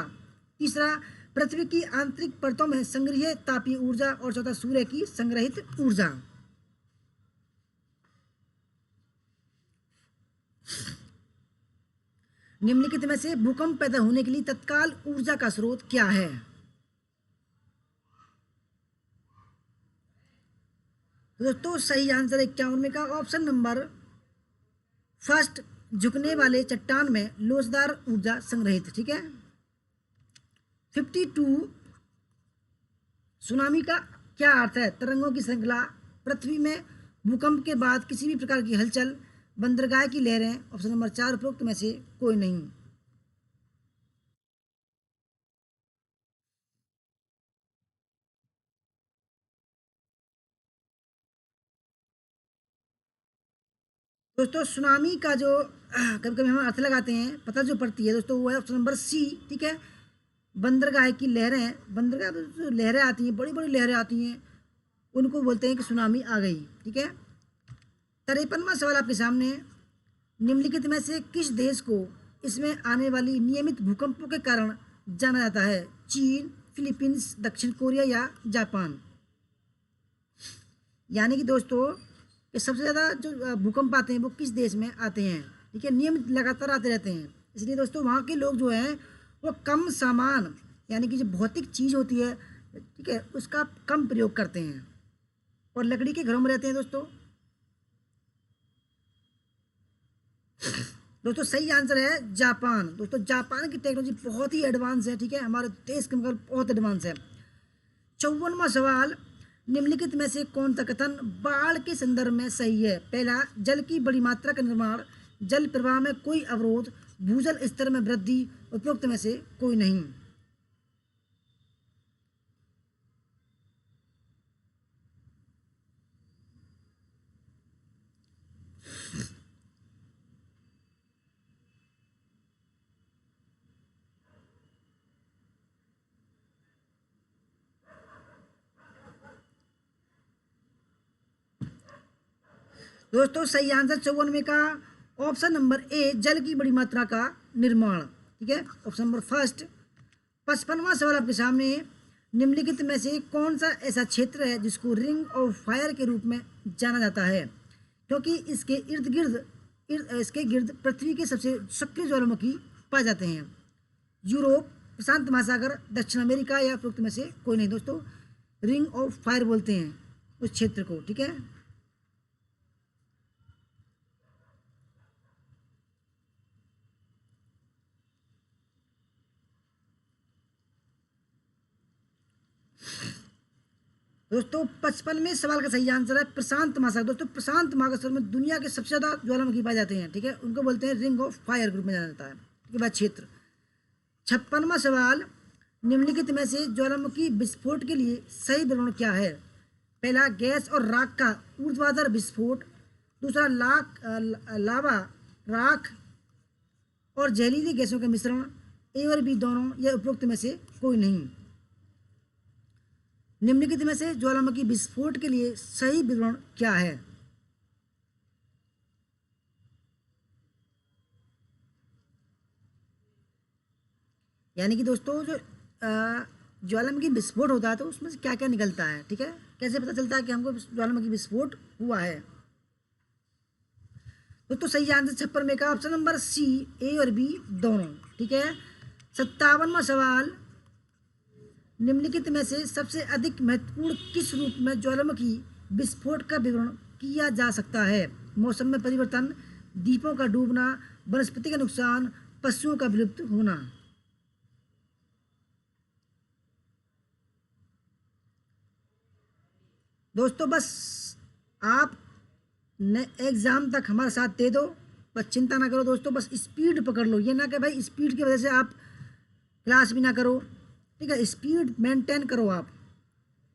तीसरा, पृथ्वी की आंतरिक परतों में संग्रहीय तापीय ऊर्जा। और चौथा, सूर्य की संग्रहित ऊर्जा। निम्नलिखित में से भूकंप पैदा होने के लिए तत्काल ऊर्जा का स्रोत क्या है? दोस्तों सही आंसर 51 में का ऑप्शन नंबर फर्स्ट, झुकने वाले चट्टान में लोचदार ऊर्जा संग्रहित, ठीक है। 52, सुनामी का क्या अर्थ है? तरंगों की श्रृंखला, पृथ्वी में भूकंप के बाद किसी भी प्रकार की हलचल, बंदरगाह की लहरें। ऑप्शन नंबर 4 उपरोक्त में से कोई नहीं? दोस्तों सुनामी का जो कभी कभी हम अर्थ लगाते हैं, पता जो पड़ती है दोस्तों, वो है ऑप्शन नंबर सी। ठीक है, बंदरगाह की लहरें, बंदरगाह जो लहरें आती हैं, बड़ी बड़ी लहरें आती हैं, उनको बोलते हैं कि सुनामी आ गई। ठीक है, 53वां सवाल आपके सामने है। निम्नलिखित में से किस देश को इसमें आने वाली नियमित भूकंपों के कारण जाना जाता है? चीन, फिलीपींस, दक्षिण कोरिया या जापान? यानी कि दोस्तों कि सबसे ज़्यादा जो भूकंप आते हैं वो किस देश में आते हैं? ठीक है, नियमित लगातार आते रहते हैं, इसलिए दोस्तों वहाँ के लोग जो हैं वो कम सामान, यानी कि जो भौतिक चीज़ होती है, ठीक है, उसका कम प्रयोग करते हैं और लकड़ी के घरों में रहते हैं दोस्तों। दोस्तों सही आंसर है जापान। दोस्तों जापान की टेक्नोलॉजी बहुत ही एडवांस है। ठीक है, हमारे देश के मुकाबले बहुत एडवांस है। 54वां सवाल, निम्नलिखित में से कौन सा कथन बाढ़ के संदर्भ में सही है? पहला, जल की बड़ी मात्रा का निर्माण, जल प्रवाह में कोई अवरोध, भूजल स्तर में वृद्धि, उपरोक्त में से कोई नहीं। दोस्तों सही आंसर 54 का ऑप्शन नंबर ए, जल की बड़ी मात्रा का निर्माण। ठीक है, ऑप्शन नंबर फर्स्ट। 55वां सवाल आपके सामने है। निम्नलिखित में से कौन सा ऐसा क्षेत्र है जिसको रिंग ऑफ फायर के रूप में जाना जाता है? क्योंकि इसके इर्द गिर्द इसके गिर्द पृथ्वी के सबसे सक्रिय ज्वालामुखी पाए जाते हैं। यूरोप, प्रशांत महासागर, दक्षिण अमेरिका या उपरोक्त में से कोई नहीं। दोस्तों रिंग ऑफ फायर बोलते हैं उस क्षेत्र को। ठीक है, दोस्तों 55वें सवाल का सही आंसर है प्रशांत महासागर। दोस्तों प्रशांत महासागर में दुनिया के सबसे ज़्यादा ज्वालामुखी पाए जाते हैं। ठीक है, उनको बोलते हैं रिंग ऑफ फायर ग्रुप में जाना जाता है। इसके बाद क्षेत्र। 56वां सवाल, निम्नलिखित में से ज्वालामुखी विस्फोट के लिए सही विवरण क्या है? पहला, गैस और राख का ऊर्ध्वाधर विस्फोट। दूसरा, लावा, राख और जहरीली गैसों का मिश्रण। ए और बी दोनों, या उपरोक्त में से कोई नहीं। निम्नलिखित में से ज्वालामुखी विस्फोट के लिए सही विवरण क्या है? यानी कि दोस्तों जो ज्वालामुखी विस्फोट होता है तो उसमें से क्या क्या निकलता है? ठीक है, कैसे पता चलता है कि हमको ज्वालामुखी विस्फोट हुआ है? दोस्तों सही आंसर 56 का ऑप्शन नंबर सी, ए और बी दोनों। ठीक है, 57वां सवाल, निम्नलिखित में से सबसे अधिक महत्वपूर्ण किस रूप में ज्वालामुखी विस्फोट का विवरण किया जा सकता है? मौसम में परिवर्तन, द्वीपों का डूबना, वनस्पति का नुकसान, पशुओं का विलुप्त होना। दोस्तों बस आप एग्जाम तक हमारा साथ दे दो, बस चिंता ना करो दोस्तों, बस स्पीड पकड़ लो। ये ना कि भाई स्पीड की वजह से आप क्लास भी ना करो। ठीक है, स्पीड मेंटेन करो आप।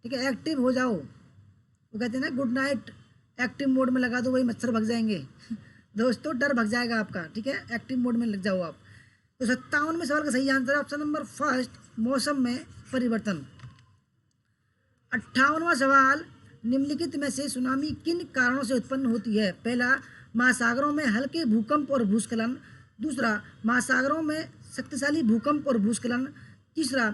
ठीक है, एक्टिव हो जाओ। वो कहते हैं ना गुड नाइट, एक्टिव मोड में लगा दो, वही मच्छर भग जाएंगे दोस्तों डर भग जाएगा आपका। ठीक है, एक्टिव मोड में लग जाओ आप। तो 57वें सवाल का सही आंसर है ऑप्शन नंबर फर्स्ट, मौसम में परिवर्तन। 58वां सवाल, निम्नलिखित में से सुनामी किन कारणों से उत्पन्न होती है? पहला, महासागरों में हल्के भूकंप और भूस्खलन। दूसरा, महासागरों में शक्तिशाली भूकंप और भूस्खलन। तीसरा,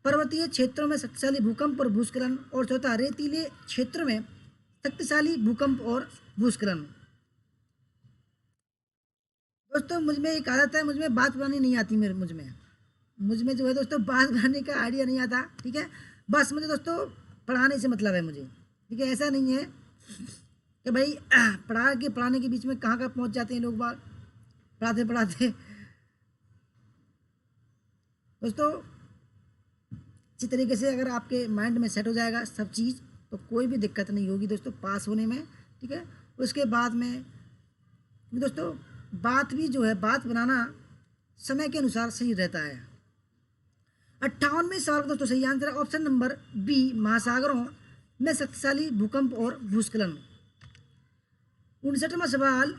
पर्वतीय क्षेत्रों में शक्तिशाली भूकंप और भूस्खलन। और चौथा, रेतीले क्षेत्र में शक्तिशाली भूकंप और भूस्खलन। दोस्तों मुझ में एक आदत है, मुझ में बात बनानी नहीं आती। मुझ में जो है दोस्तों बात बनाने का आइडिया नहीं आता। ठीक है, बस मुझे दोस्तों पढ़ाने से मतलब है मुझे। ठीक है, ऐसा नहीं है कि भाई पढ़ाने के बीच में कहाँ कहाँ पहुँच जाते हैं लोग बाग पढ़ाते पढ़ाते। दोस्तों अच्छी तरीके से अगर आपके माइंड में सेट हो जाएगा सब चीज़ तो कोई भी दिक्कत नहीं होगी दोस्तों पास होने में। ठीक है, उसके बाद में दोस्तों बात भी जो है, बात बनाना समय के अनुसार सही रहता है। 58वें सवाल का दोस्तों सही आंसर है ऑप्शन नंबर बी, महासागरों में शक्तिशाली भूकंप और भूस्खलन। 59वां सवाल,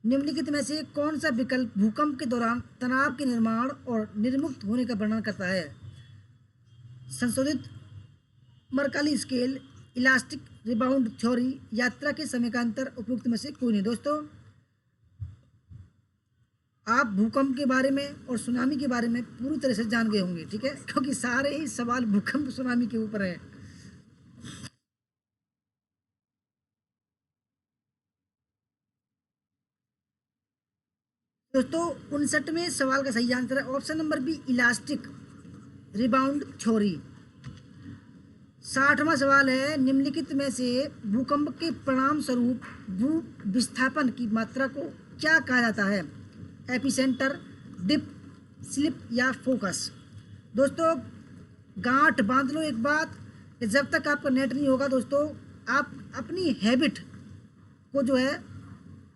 निम्नलिखित में से कौन सा विकल्प भूकंप के दौरान तनाव के निर्माण और निर्मुक्त होने का वर्णन करता है? संशोधित मरकाली स्केल, इलास्टिक रिबाउंड थ्योरी, यात्रा के समय का अंतर, उपयुक्त में से कोई नहीं। दोस्तों, आप भूकंप के बारे में और सुनामी के बारे में पूरी तरह से जान गए होंगे, ठीक है, क्योंकि सारे ही सवाल भूकंप सुनामी के ऊपर है। दोस्तों, 59वें सवाल का सही आंसर है option number B, elastic rebound theory. 60वां सवाल है, निम्नलिखित में से भूकंप के परिणाम स्वरूप भू विस्थापन की मात्रा को क्या कहा जाता है? एपिसेंटर, डिप, स्लिप या फोकस। दोस्तों, गांठ बांध लो एक बात कि जब तक आपका नेट नहीं होगा दोस्तों, आप अपनी हैबिट को जो है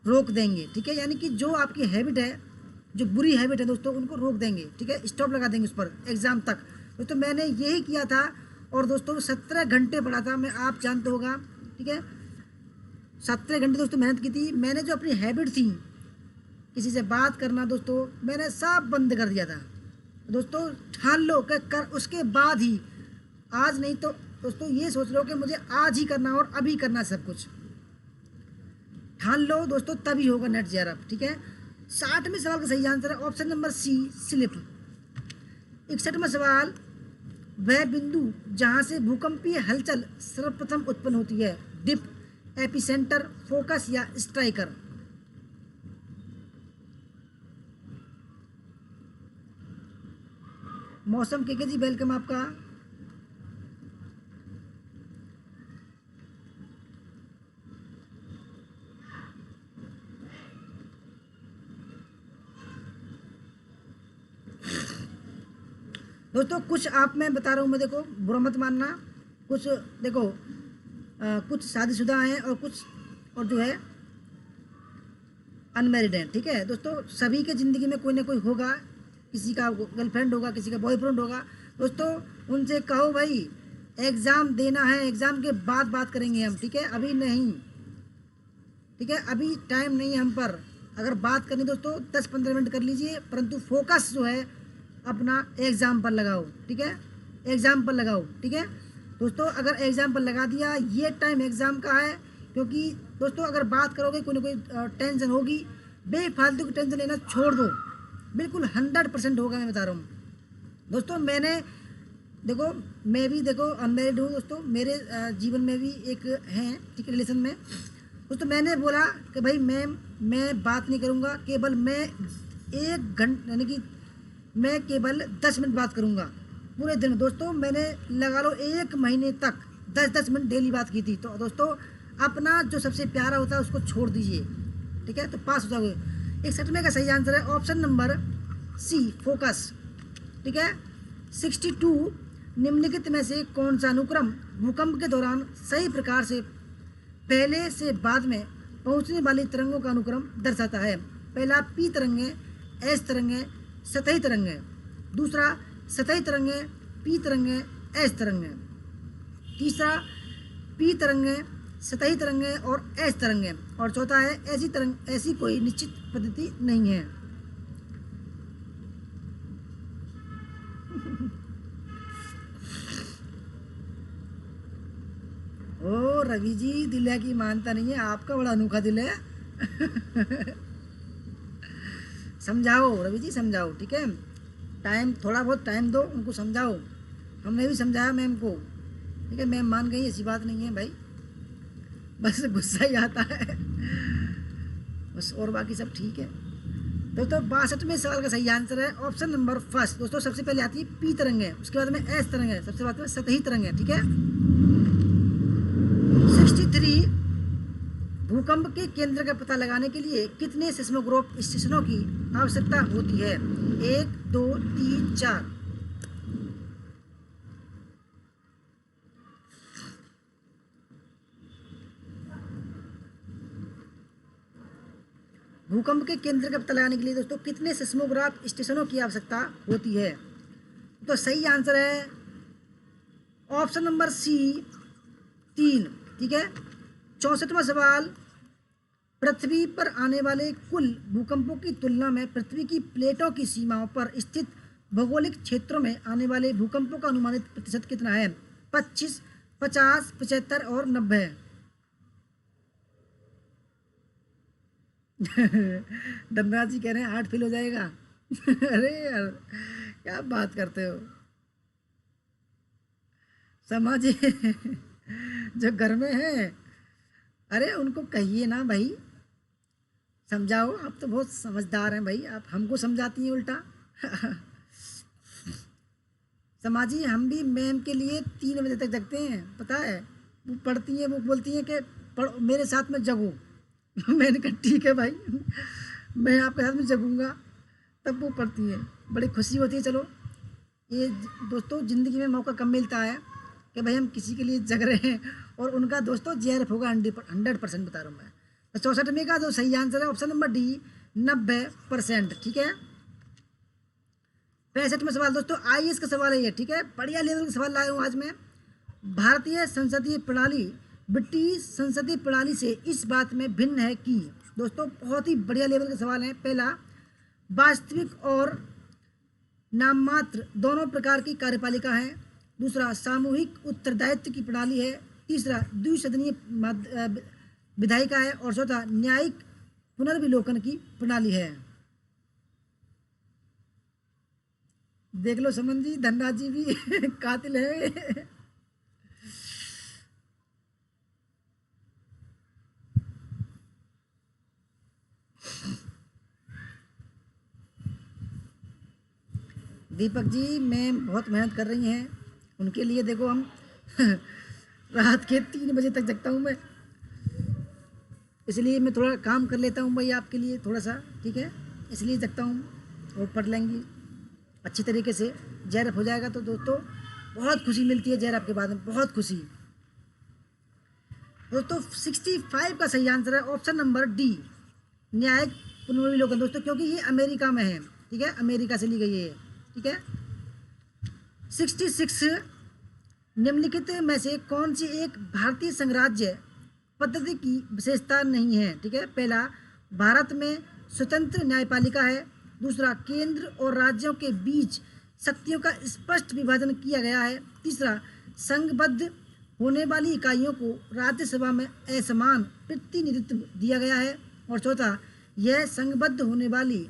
रोक देंगे, ठीक है, यानी कि जो आपकी हैबिट है, जो बुरी हैबिट है दोस्तों, उनको रोक देंगे, ठीक है, स्टॉप लगा देंगे उस पर एग्ज़ाम तक। दोस्तों, मैंने यही किया था और दोस्तों 17 घंटे पढ़ा था मैं, आप जानते होगा, ठीक है, 17 घंटे दोस्तों मेहनत की थी। मैंने जो अपनी हैबिट थी किसी से बात करना दोस्तों, मैंने सब बंद कर दिया था। दोस्तों, ठान लो कि कर उसके बाद ही, आज नहीं तो दोस्तों ये सोच लो कि मुझे आज ही करना और अभी करना सब कुछ। ठान लो दोस्तों, तभी होगा नेट जेआरएफ, ठीक है। 60वें सवाल का सही आंसर है ऑप्शन नंबर सी, स्लिप। 61वां सवाल, वह बिंदु जहां से भूकंपीय हलचल सर्वप्रथम उत्पन्न होती है? डिप, एपिसेंटर, फोकस या स्ट्राइकर। मौसम के जी वेलकम आपका। दोस्तों, कुछ आप मैं बता रहा हूँ, मैं देखो बुरा मत मानना, कुछ देखो कुछ शादीशुदा हैं और कुछ और जो है अनमैरिड हैं, ठीक है। दोस्तों, सभी के ज़िंदगी में कोई ना कोई होगा, किसी का गर्लफ्रेंड होगा, किसी का बॉयफ्रेंड होगा। दोस्तों, उनसे कहो भाई एग्ज़ाम देना है, एग्ज़ाम के बाद बात करेंगे हम, ठीक है, अभी नहीं, ठीक है, अभी टाइम नहीं है हम पर। अगर बात करनी दोस्तों 10-15 मिनट कर लीजिए, परंतु फोकस जो है अपना एग्ज़ाम पर लगाओ, ठीक है, एग्ज़ाम पर लगाओ, ठीक है। दोस्तों, अगर एग्ज़ाम पर लगा दिया, ये टाइम एग्ज़ाम का है, क्योंकि दोस्तों अगर बात करोगे कोई ना कोई टेंशन होगी, बेफालतू की टेंशन लेना छोड़ दो, बिल्कुल 100% होगा, मैं बता रहा हूँ। दोस्तों, मैंने देखो, मैं भी देखो अनमैरिड हूँ दोस्तों, मेरे जीवन में भी एक हैं, ठीक है, रिलेशन में। दोस्तों, मैंने बोला कि भाई मैं बात नहीं करूँगा, केवल मैं 1 घंटे यानी कि मैं केवल 10 मिनट बात करूँगा पूरे दिन। दोस्तों, मैंने लगा लो 1 महीने तक 10-10 मिनट डेली बात की थी। तो दोस्तों, अपना जो सबसे प्यारा होता है उसको छोड़ दीजिए, ठीक है, तो पास हो जाओगे। 61वें का सही आंसर है ऑप्शन नंबर सी, फोकस, ठीक है। 62, निम्नलिखित में से कौन सा अनुक्रम भूकंप के दौरान सही प्रकार से पहले से बाद में पहुंचने वाली तरंगों का अनुक्रम दर्शाता है? पहला पी तरंगें, एस तरंगें, सतही तरंगें। दूसरा सतही तरंगें, पी तरंगें, एस तरंगें। तीसरा पी तरंगें, सतही तरंगें और एस तरंगें। और चौथा है ऐसी कोई निश्चित पद्धति नहीं है। ओ रवि जी, दिल है कि मानता नहीं है, आपका बड़ा अनोखा दिल है। समझाओ रवि जी, समझाओ, ठीक है, टाइम थोड़ा बहुत टाइम दो, उनको समझाओ। हमने भी समझाया मैम को, ठीक है, मैम मान गई, ऐसी बात नहीं है भाई, बस गुस्सा ही आता है बस, और बाकी सब ठीक है। दोस्तों, 62वें सवाल का सही आंसर है ऑप्शन नंबर फर्स्ट। दोस्तों, सबसे पहले आती है पी तरंग है, उसके बाद में एस तरंग है, सबसे बाद में सतही तरंग है, ठीक है। 63, भूकंप के केंद्र का पता लगाने के लिए कितने सिस्मोग्राफ स्टेशनों की आवश्यकता होती है? 1, 2, 3, 4। भूकंप के केंद्र का पता लगाने के लिए दोस्तों कितने सिस्मोग्राफ स्टेशनों की आवश्यकता होती है? तो सही आंसर है ऑप्शन नंबर सी, 3, ठीक है। 64वां सवाल, पृथ्वी पर आने वाले कुल भूकंपों की तुलना में पृथ्वी की प्लेटों की सीमाओं पर स्थित भौगोलिक क्षेत्रों में आने वाले भूकंपों का अनुमानित प्रतिशत कितना है? 25, 50, 75 और 90। धनराज जी कह रहे हैं हार्ट फेल हो जाएगा। अरे यार क्या बात करते हो समाज जो घर में है, अरे उनको कहिए ना भाई, समझाओ। आप तो बहुत समझदार हैं भाई, आप हमको समझाती हैं उल्टा। समाजी हम भी मैम के लिए 3 बजे तक जगते हैं, पता है। वो पढ़ती हैं, वो बोलती हैं कि पढ़ मेरे साथ में जगो। मैंने कहा ठीक है भाई, मैं आपके साथ में जगूंगा। तब वो पढ़ती हैं, बड़ी खुशी होती है। चलो ये दोस्तों ज़िंदगी में मौका कम मिलता है कि भाई हम किसी के लिए जग रहे हैं, और उनका दोस्तों JRF होगा 100% बता रहा हूँ मैं। तो 64 में का जो सही आंसर है ऑप्शन नंबर डी, 90%। ठीक है। 65 में सवाल दोस्तों IAS का सवाल है ये। ठीक है, बढ़िया लेवल का सवाल लाया हूँ आज मैं। भारतीय संसदीय प्रणाली ब्रिटिश संसदीय प्रणाली से इस बात में भिन्न है कि, दोस्तों बहुत ही बढ़िया लेवल के सवाल हैं। पहला, वास्तविक और नाममात्र दोनों प्रकार की कार्यपालिका है। दूसरा, सामूहिक उत्तरदायित्व की प्रणाली है। तीसरा, द्विसदनीय विधायिका है। और चौथा, न्यायिक पुनर्विलोकन की प्रणाली है। देख लो समन जी, धनराज जी भी कातिल है। दीपक जी मैम बहुत मेहनत कर रही हैं, उनके लिए देखो हम रात के 3 बजे तक जगता हूँ मैं, इसलिए मैं थोड़ा काम कर लेता हूँ भाई आपके लिए थोड़ा सा। ठीक है, इसलिए जगता हूँ। और पढ़ लेंगी अच्छी तरीके से, JRF हो जाएगा तो दोस्तों बहुत खुशी मिलती है JRF के बाद में, बहुत खुशी। दोस्तों 65 का सही आंसर है ऑप्शन नंबर डी, न्यायिक पुनर्विलोकन। दोस्तों क्योंकि ये अमेरिका में है, ठीक है, अमेरिका से ली गई है। ठीक है। 66, निम्नलिखित में से कौन सी एक भारतीय संघराज्य पद्धति की विशेषता नहीं है? ठीक है, पहला, भारत में स्वतंत्र न्यायपालिका है। दूसरा, केंद्र और राज्यों के बीच शक्तियों का स्पष्ट विभाजन किया गया है। तीसरा, संघबद्ध होने वाली इकाइयों को राज्यसभा में असमान प्रतिनिधित्व दिया गया है। और चौथा, यह संघबद्ध होने वाली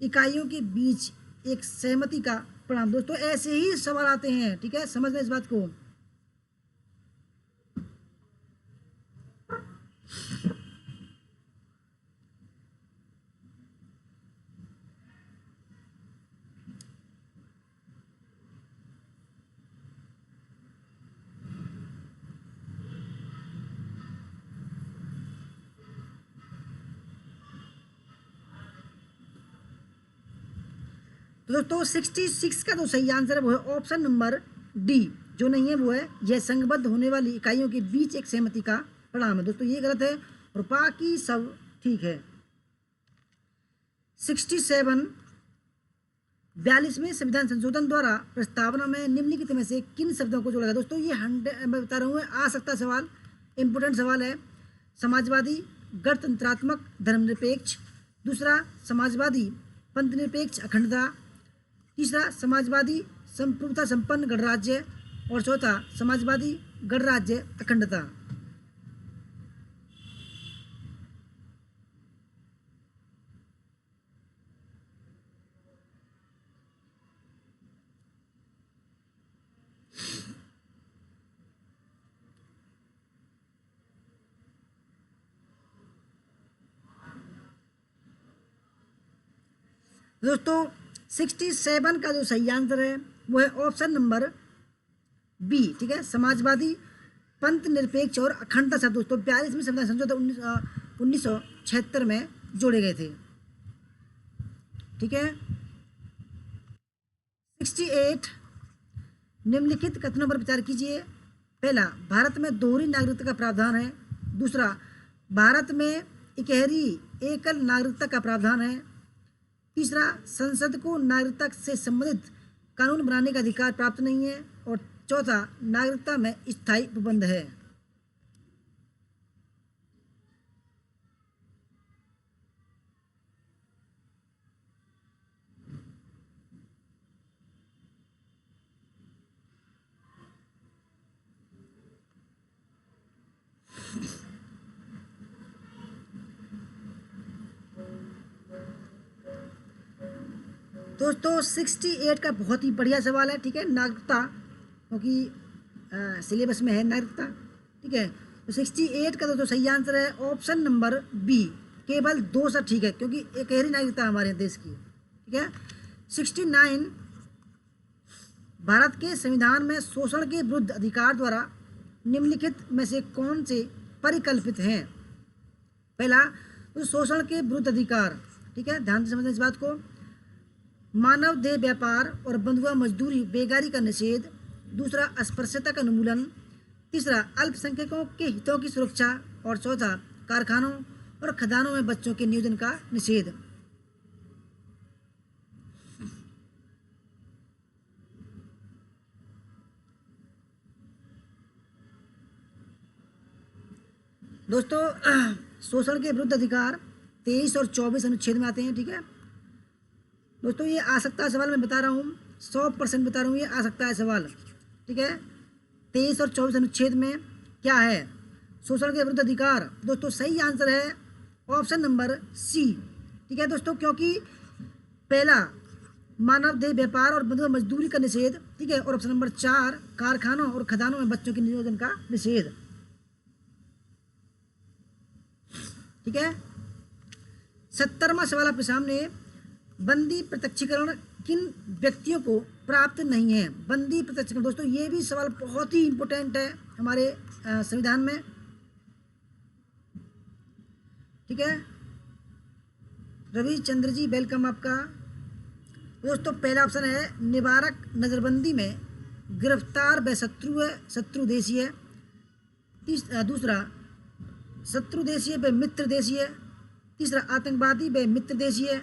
इकाइयों के बीच एक सहमति का परिणाम। दोस्तों ऐसे ही सवाल आते हैं, ठीक है, समझ लें इस बात को। तो दोस्तों 66 का जो सही आंसर है वो है ऑप्शन नंबर डी, जो नहीं है वो है यह संघबद्ध होने वाली इकाइयों के बीच एक सहमति का परिणाम है। दोस्तों ये गलत है और बाकी सब ठीक है। 67, 42वें संविधान संशोधन द्वारा प्रस्तावना में निम्नलिखित में से किन शब्दों को जोड़ा गया? दोस्तों ये 100 मैं बता रहा हूँ, आ सकता सवाल, इंपोर्टेंट सवाल है। समाजवादी, गणतंत्रात्मक, धर्मनिरपेक्ष। दूसरा, समाजवादी पंथनिरपेक्ष अखंडता। तीसरा, समाजवादी संप्रभुता संपन्न गणराज्य। और चौथा, समाजवादी गणराज्य अखंडता। दोस्तों 67 का जो सही आंसर है वो है ऑप्शन नंबर बी, ठीक है, समाजवादी पंथ निरपेक्ष और अखंडता शब्द दोस्तों 42वें संविधान संशोधन 1976 में जोड़े गए थे। ठीक है। 68, निम्नलिखित कथनों पर विचार कीजिए। पहला, भारत में दोहरी नागरिकता का प्रावधान है। दूसरा, भारत में इकहरी एकल नागरिकता का प्रावधान है। तीसरा, संसद को नागरिकता से संबंधित कानून बनाने का अधिकार प्राप्त नहीं है। और चौथा, नागरिकता में स्थायी उपबंध है। दोस्तों 68 का बहुत ही बढ़िया सवाल है, ठीक है, नागरिकता, क्योंकि सिलेबस में है नागरिकता, ठीक है। तो 68 का दोस्तों सही आंसर है ऑप्शन नंबर बी, केवल 2 सा ठीक है, क्योंकि एक ही नागरिकता हमारे देश की, ठीक है। 69, भारत के संविधान में शोषण के विरुद्ध अधिकार द्वारा निम्नलिखित में से कौन से परिकल्पित हैं? पहला तो शोषण के विरुद्ध अधिकार, ठीक है, ध्यान से समझना इस बात को। मानव देह व्यापार और बंधुआ मजदूरी बेगारी का निषेध। दूसरा अस्पृश्यता का उन्मूलन। तीसरा अल्पसंख्यकों के हितों की सुरक्षा। और चौथा कारखानों और खदानों में बच्चों के नियोजन का निषेध। दोस्तों शोषण के विरुद्ध अधिकार 23 और 24 अनुच्छेद में आते हैं, ठीक है। दोस्तों ये आ सकता है सवाल, मैं बता रहा हूँ 100% बता रहा हूँ, ये आ सकता है सवाल, ठीक है। 23 और 24 अनुच्छेद में क्या है? शोषण के विरुद्ध अधिकार। दोस्तों सही आंसर है ऑप्शन नंबर सी, ठीक है दोस्तों, क्योंकि पहला मानव देह व्यापार और बंधुआ मजदूरी का निषेध, ठीक है, और ऑप्शन नंबर 4 कारखानों और खदानों में बच्चों के नियोजन का निषेध, ठीक है। 70वां सवाल आपके सामने, बंदी प्रत्यक्षीकरण किन व्यक्तियों को प्राप्त नहीं है? बंदी प्रत्यक्षीकरण, दोस्तों ये भी सवाल बहुत ही इंपॉर्टेंट है हमारे संविधान में, ठीक है। रविचंद्र जी वेलकम आपका। दोस्तों पहला ऑप्शन है निवारक नजरबंदी में गिरफ्तार व शत्रु देशी है। दूसरा शत्रु देशीय व मित्र देशीय। तीसरा आतंकवादी व मित्र देशीय।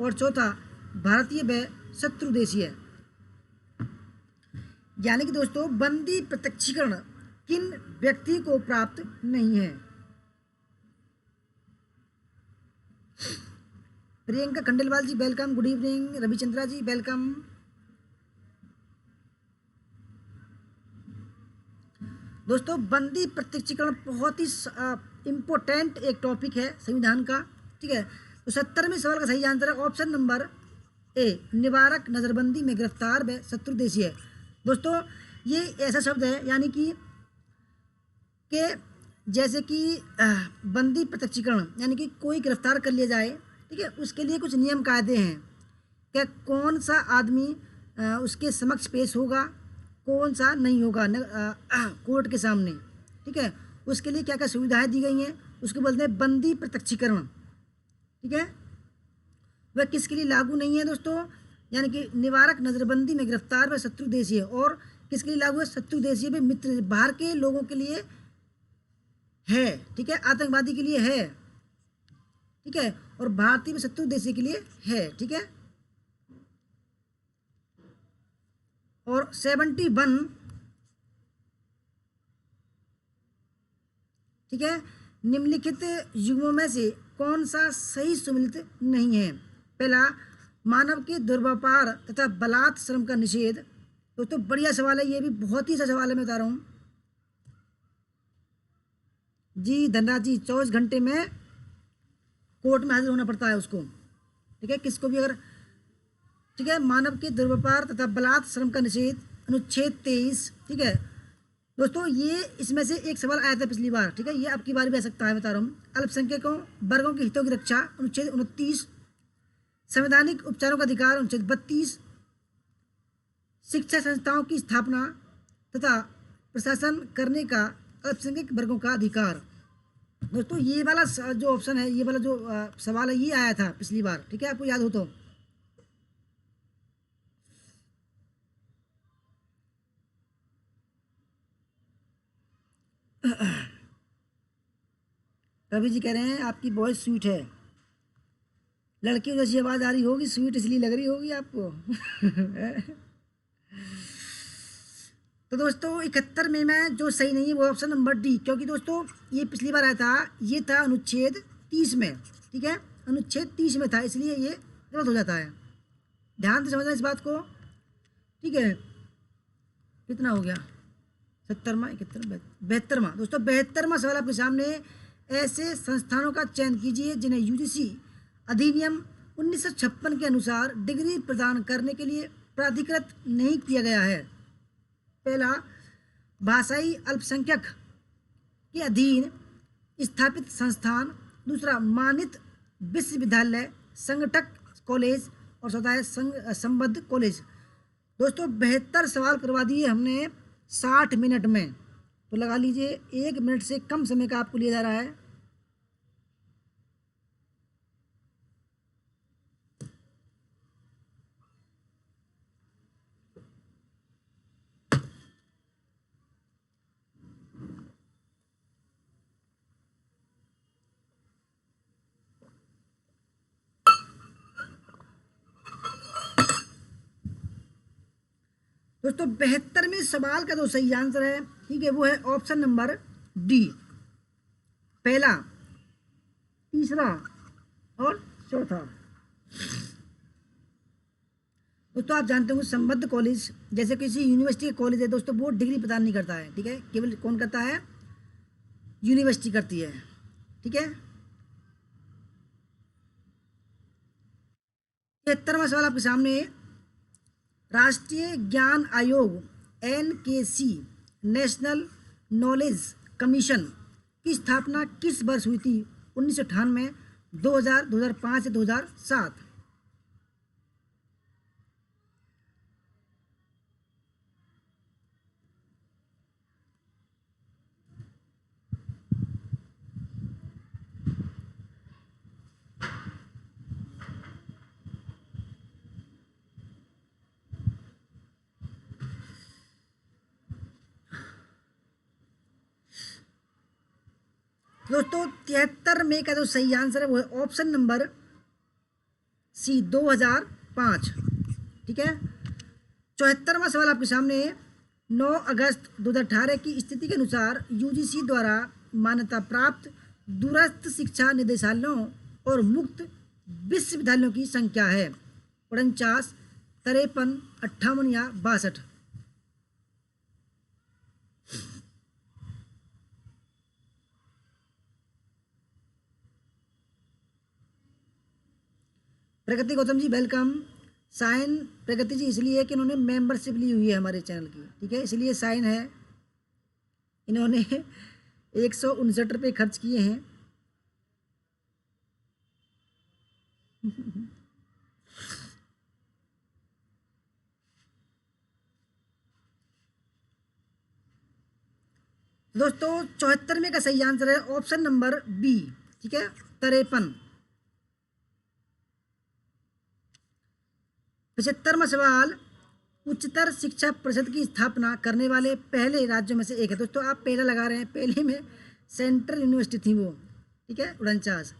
और चौथा भारतीय व शत्रु देशीय। यानी कि दोस्तों बंदी प्रत्यक्षीकरण किन व्यक्ति को प्राप्त नहीं है? प्रियंका खंडेलवाल जी वेलकम, गुड इवनिंग। रविचंद्रा जी वेलकम। दोस्तों बंदी प्रत्यक्षीकरण बहुत ही इम्पोर्टेंट एक टॉपिक है संविधान का, ठीक है। तो 70वें सवाल का सही आंसर है ऑप्शन नंबर ए, निवारक नजरबंदी में गिरफ्तार व शत्रु देशीय। दोस्तों ये ऐसा शब्द है यानी कि जैसे कि बंदी प्रत्यक्षीकरण यानी कि कोई गिरफ्तार कर लिया जाए, ठीक है, उसके लिए कुछ नियम कायदे हैं, क्या कौन सा आदमी उसके समक्ष पेश होगा, कौन सा नहीं होगा कोर्ट के सामने, ठीक है, उसके लिए क्या क्या सुविधाएं दी गई हैं, उसको बोलते हैं बंदी प्रत्यक्षीकरण, ठीक है। वह किसके लिए लागू नहीं है दोस्तों? यानी कि निवारक नजरबंदी में गिरफ्तार व शत्रु देशीय, और किसके लिए लागू है? शत्रु देशीय व मित्र, बाहर के लोगों के लिए है, ठीक है, आतंकवादी के लिए है, ठीक है, और भारतीय व शत्रु देशीय के लिए है, ठीक है। और 71, ठीक है, निम्नलिखित युग्मों में से कौन सा सही सम्मिलित नहीं है? पहला मानव के दुर्व्यापार तथा बलात् श्रम का निषेध। दोस्तों बढ़िया सवाल है, ये भी बहुत ही अच्छा सवाल है, मैं बता रहा हूँ जी। धनराज जी 24 घंटे में कोर्ट में हाजिर होना पड़ता है उसको, ठीक है, किसको भी अगर, ठीक है। मानव के दुर्व्यापार तथा बलात् श्रम का निषेध अनुच्छेद 23, ठीक है दोस्तों, ये इसमें से एक सवाल आया था पिछली बार, ठीक है, ये आपकी बार भी आ सकता है, बता रहा हूँ। अल्पसंख्यकों वर्गों के हितों की रक्षा अनुच्छेद 29, संवैधानिक उपचारों का अधिकार अनुच्छेद 32, शिक्षा संस्थाओं की स्थापना तथा प्रशासन करने का अल्पसंख्यक वर्गों का अधिकार। दोस्तों ये वाला जो ऑप्शन है, ये वाला जो सवाल है, ये आया था पिछली बार, ठीक है, आपको याद हो तो। रवि जी कह रहे हैं आपकी वॉइस स्वीट है, लड़कियों जैसी आवाज़ आ रही होगी, स्वीट इसलिए लग रही होगी आपको। तो दोस्तों 71 में मैं जो सही नहीं है वो ऑप्शन नंबर डी, क्योंकि दोस्तों ये पिछली बार आया था, ये था अनुच्छेद 30 में, ठीक है, अनुच्छेद 30 में था, इसलिए ये गलत हो जाता है। ध्यान से समझना इस बात को, ठीक है। कितना हो गया? 70वां, 71, 72वां। दोस्तों 72वां सवाल आपके सामने, ऐसे संस्थानों का चयन कीजिए जिन्हें यूजीसी अधिनियम 1956 के अनुसार डिग्री प्रदान करने के लिए प्राधिकृत नहीं किया गया है। पहला, भाषाई अल्पसंख्यक के अधीन स्थापित संस्थान। दूसरा, मानित विश्वविद्यालय, संगठक कॉलेज। और चौथा है संबद्ध कॉलेज। दोस्तों 72 सवाल करवा दिए हमने 60 मिनट में, तो लगा लीजिए 1 मिनट से कम समय का आपको लिया जा रहा है। दोस्तों 72वें सवाल का जो सही आंसर है, ठीक है, वो है ऑप्शन नंबर डी, पहला, तीसरा और चौथा। दोस्तों आप जानते होंगे संबद्ध कॉलेज जैसे किसी यूनिवर्सिटी का कॉलेज है दोस्तों, वो डिग्री प्रदान नहीं करता है, ठीक है, केवल कौन करता है, यूनिवर्सिटी करती है, ठीक है। 73वां सवाल आपके सामने, राष्ट्रीय ज्ञान आयोग NKC नेशनल नॉलेज कमीशन की स्थापना किस वर्ष हुई थी? 1998, 2000, 2005 या 2007? दोस्तों 73 में का जो सही आंसर है वो है ऑप्शन नंबर सी, 2005, ठीक है। 74वां सवाल आपके सामने, 9 अगस्त 2018 की स्थिति के अनुसार UGC द्वारा मान्यता प्राप्त दूरस्थ शिक्षा निदेशालयों और मुक्त विश्वविद्यालयों की संख्या है 49, 53, 58 या 62? प्रगति गौतम जी वेलकम। साइन प्रगति जी इसलिए कि इन्होंने मेंबरशिप ली हुई है हमारे चैनल की, ठीक है, इसलिए साइन है। इन्होंने 159 रुपये खर्च किए हैं। दोस्तों 74 में का सही आंसर है ऑप्शन नंबर बी, ठीक है, 53। 75वां सवाल, उच्चतर शिक्षा परिषद की स्थापना करने वाले पहले राज्यों में से एक है। दोस्तों आप पहला लगा रहे हैं, पहले में सेंट्रल यूनिवर्सिटी थी वो, ठीक है, 49,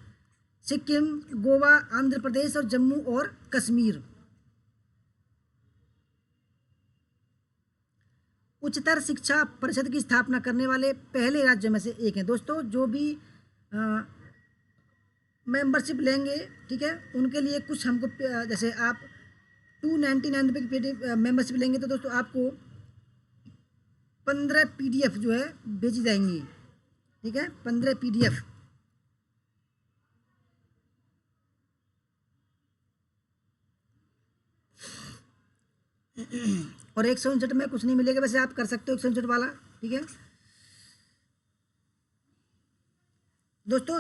सिक्किम, गोवा, आंध्र प्रदेश और जम्मू और कश्मीर। उच्चतर शिक्षा परिषद की स्थापना करने वाले पहले राज्यों में से एक है। दोस्तों जो भी मेंबरशिप लेंगे, ठीक है, उनके लिए कुछ हमको जैसे आप 299 रुपये की मेंबरशिप लेंगे तो दोस्तों आपको 15 PDF जो है भेजी जाएंगी, ठीक है, 15 PDF। और 159 में कुछ नहीं मिलेगा, वैसे आप कर सकते हो 159 वाला, ठीक है। दोस्तों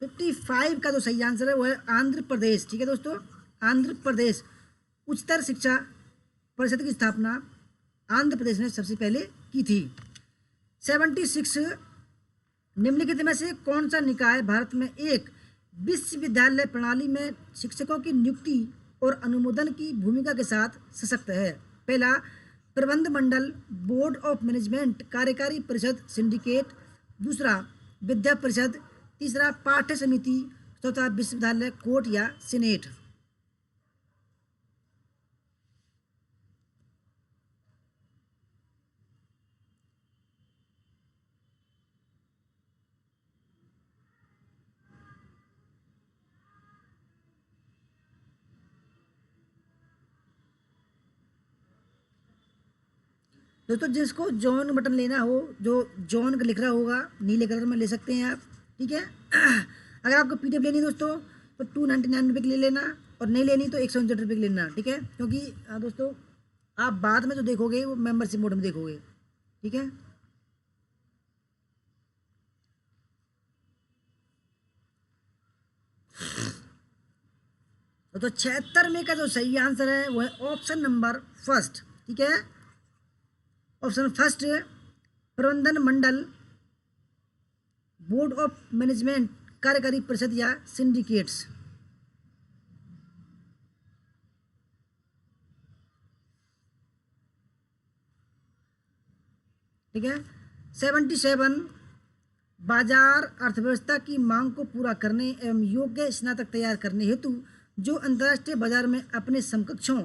55 का जो सही आंसर है वो है आंध्र प्रदेश, ठीक है दोस्तों, आंध्र प्रदेश। उच्चतर शिक्षा परिषद की स्थापना आंध्र प्रदेश ने सबसे पहले की थी। 76, निम्नलिखित में से कौन सा निकाय भारत में एक विश्वविद्यालय प्रणाली में शिक्षकों की नियुक्ति और अनुमोदन की भूमिका के साथ सशक्त है? पहला, प्रबंध मंडल, बोर्ड ऑफ मैनेजमेंट, कार्यकारी परिषद, सिंडिकेट। दूसरा, विद्या परिषद। तीसरा, पाठ्य समिति। चौथा, विश्वविद्यालय कोर्ट या सीनेट। दोस्तों जिसको जॉन बटन लेना हो, जो जॉन का लिख रहा होगा नीले कलर में, ले सकते हैं आप, ठीक है। अगर आपको PDF लेनी है दोस्तों तो 299 की ले लेना, और नहीं लेनी तो 169 की लेना, ठीक है। क्योंकि दोस्तों आप बाद में जो देखोगे वो मेंबरशिप मोड में देखोगे, ठीक है। तो 76 में का जो सही आंसर है वो है ऑप्शन नंबर फर्स्ट, ठीक है। ऑप्शन फर्स्ट, प्रबंधन मंडल, बोर्ड ऑफ मैनेजमेंट, कार्यकारी परिषद या सिंडिकेट्स। ठीक है। 77, बाजार अर्थव्यवस्था की मांग को पूरा करने एवं योग्य स्नातक तैयार करने हेतु जो अंतर्राष्ट्रीय बाजार में अपने समकक्षों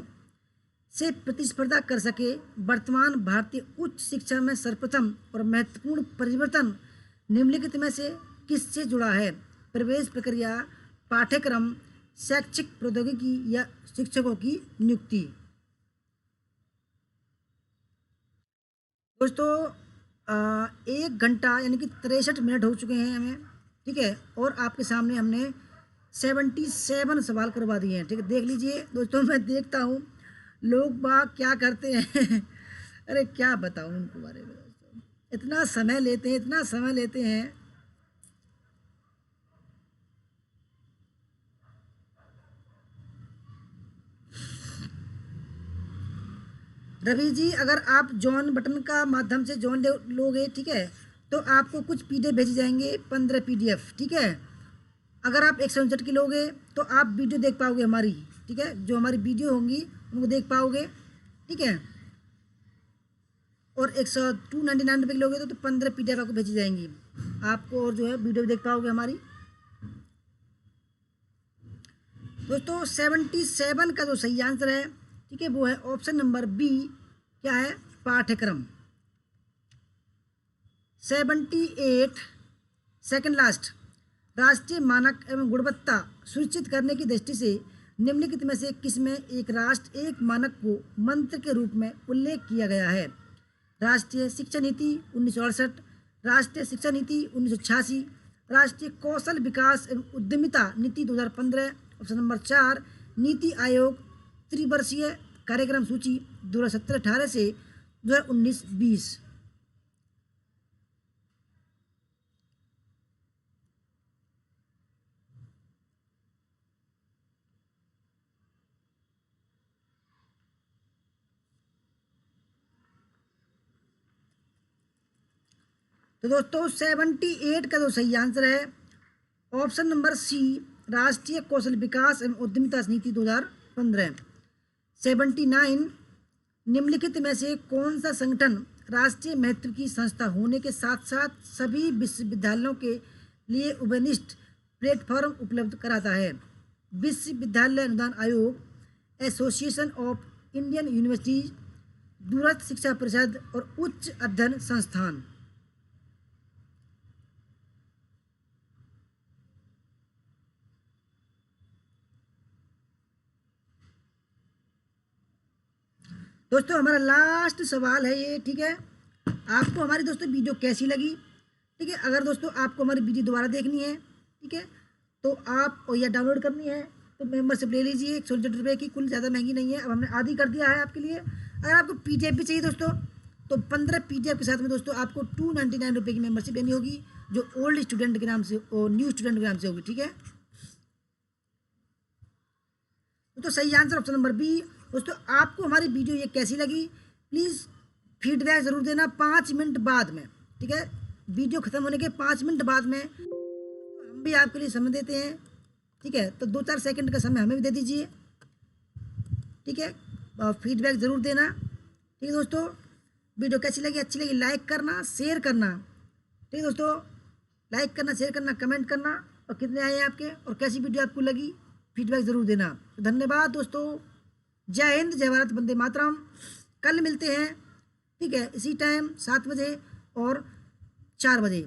से प्रतिस्पर्धा कर सके। वर्तमान भारतीय उच्च शिक्षा में सर्वप्रथम और महत्वपूर्ण परिवर्तन निम्नलिखित में से किससे जुड़ा है? प्रवेश प्रक्रिया, पाठ्यक्रम, शैक्षिक प्रौद्योगिकी या शिक्षकों की नियुक्ति। दोस्तों 1 घंटा यानी कि 63 मिनट हो चुके हैं हमें, ठीक है। और आपके सामने हमने 77 सवाल करवा दिए हैं, ठीक है। देख लीजिए दोस्तों, मैं देखता हूँ लोग बाग क्या करते हैं अरे क्या बताऊँ उनके बारे में दोस्तों, इतना समय लेते हैं, इतना समय लेते हैं। रवि जी, अगर आप जॉइन बटन का माध्यम से जॉइन लोगे, ठीक है, तो आपको कुछ पीडीएफ भेजे जाएंगे, 15 पीडीएफ, ठीक है। अगर आप 159 की लोगे तो आप वीडियो देख पाओगे हमारी, ठीक है, जो हमारी वीडियो होंगी उनको देख पाओगे, ठीक है। और 299 रुपये की लोगे तो 15 पीडीएफ आपको भेजी जाएंगी आपको, और जो है वीडियो देख पाओगे हमारी। दोस्तों 77 का जो सही आंसर है, ठीक है, वो है ऑप्शन नंबर बी, क्या है? पाठ्यक्रम। 78, सेकंड लास्ट, राष्ट्रीय मानक एवं गुणवत्ता सुनिश्चित करने की दृष्टि से निम्नलिखित में से किसमें एक राष्ट्र एक मानक को मंत्र के रूप में उल्लेख किया गया है? राष्ट्रीय शिक्षा नीति 1968, राष्ट्रीय शिक्षा नीति 1986, राष्ट्रीय कौशल विकास एवं उद्यमिता नीति 2015, ऑप्शन नंबर 4, नीति आयोग त्रिवर्षीय कार्यक्रम सूची 2017-18 से 2019-20। तो दोस्तों 78 का जो सही आंसर है ऑप्शन नंबर सी, राष्ट्रीय कौशल विकास एवं उद्यमिता नीति 2015। 79, निम्नलिखित में से कौन सा संगठन राष्ट्रीय महत्व की संस्था होने के साथ साथ सभी विश्वविद्यालयों के लिए उभयनिष्ठ प्लेटफॉर्म उपलब्ध कराता है? विश्वविद्यालय अनुदान आयोग, एसोसिएशन ऑफ इंडियन यूनिवर्सिटीज, दूरस्थ शिक्षा परिषद और उच्च अध्ययन संस्थान। दोस्तों हमारा लास्ट सवाल है ये, ठीक है। आपको हमारी दोस्तों वीडियो कैसी लगी, ठीक है। अगर दोस्तों आपको हमारी वीडियो दोबारा देखनी है, ठीक है, तो आप या डाउनलोड करनी है तो मेंबरशिप ले लीजिए, 169 रुपये की, कुल ज़्यादा महंगी नहीं है, अब हमने आधी कर दिया है आपके लिए। अगर आपको पीडीएफ भी चाहिए दोस्तों तो 15 पीडीएफ के साथ में दोस्तों आपको 299 रुपये की मेंबरशिप लेनी होगी, जो ओल्ड स्टूडेंट के नाम से और न्यू स्टूडेंट के नाम से होगी, ठीक है। तो सही आंसर ऑप्शन नंबर बी। दोस्तों आपको हमारी वीडियो ये कैसी लगी, प्लीज़ फीडबैक ज़रूर देना 5 मिनट बाद में, ठीक है। वीडियो ख़त्म होने के 5 मिनट बाद में हम भी आपके लिए समय देते हैं, ठीक है। तो 2-4 सेकंड का समय हमें भी दे दीजिए, ठीक है। फीडबैक ज़रूर देना, ठीक है दोस्तों। वीडियो कैसी लगी, अच्छी लगी, लाइक करना, शेयर करना, ठीक है दोस्तों। लाइक करना, शेयर करना, कमेंट करना, और कितने आए आपके और कैसी वीडियो आपको लगी फीडबैक ज़रूर देना। तो धन्यवाद दोस्तों, जय हिंद, जय भारत, वंदे मातरम। कल मिलते हैं, ठीक है, इसी टाइम 7 बजे और 4 बजे।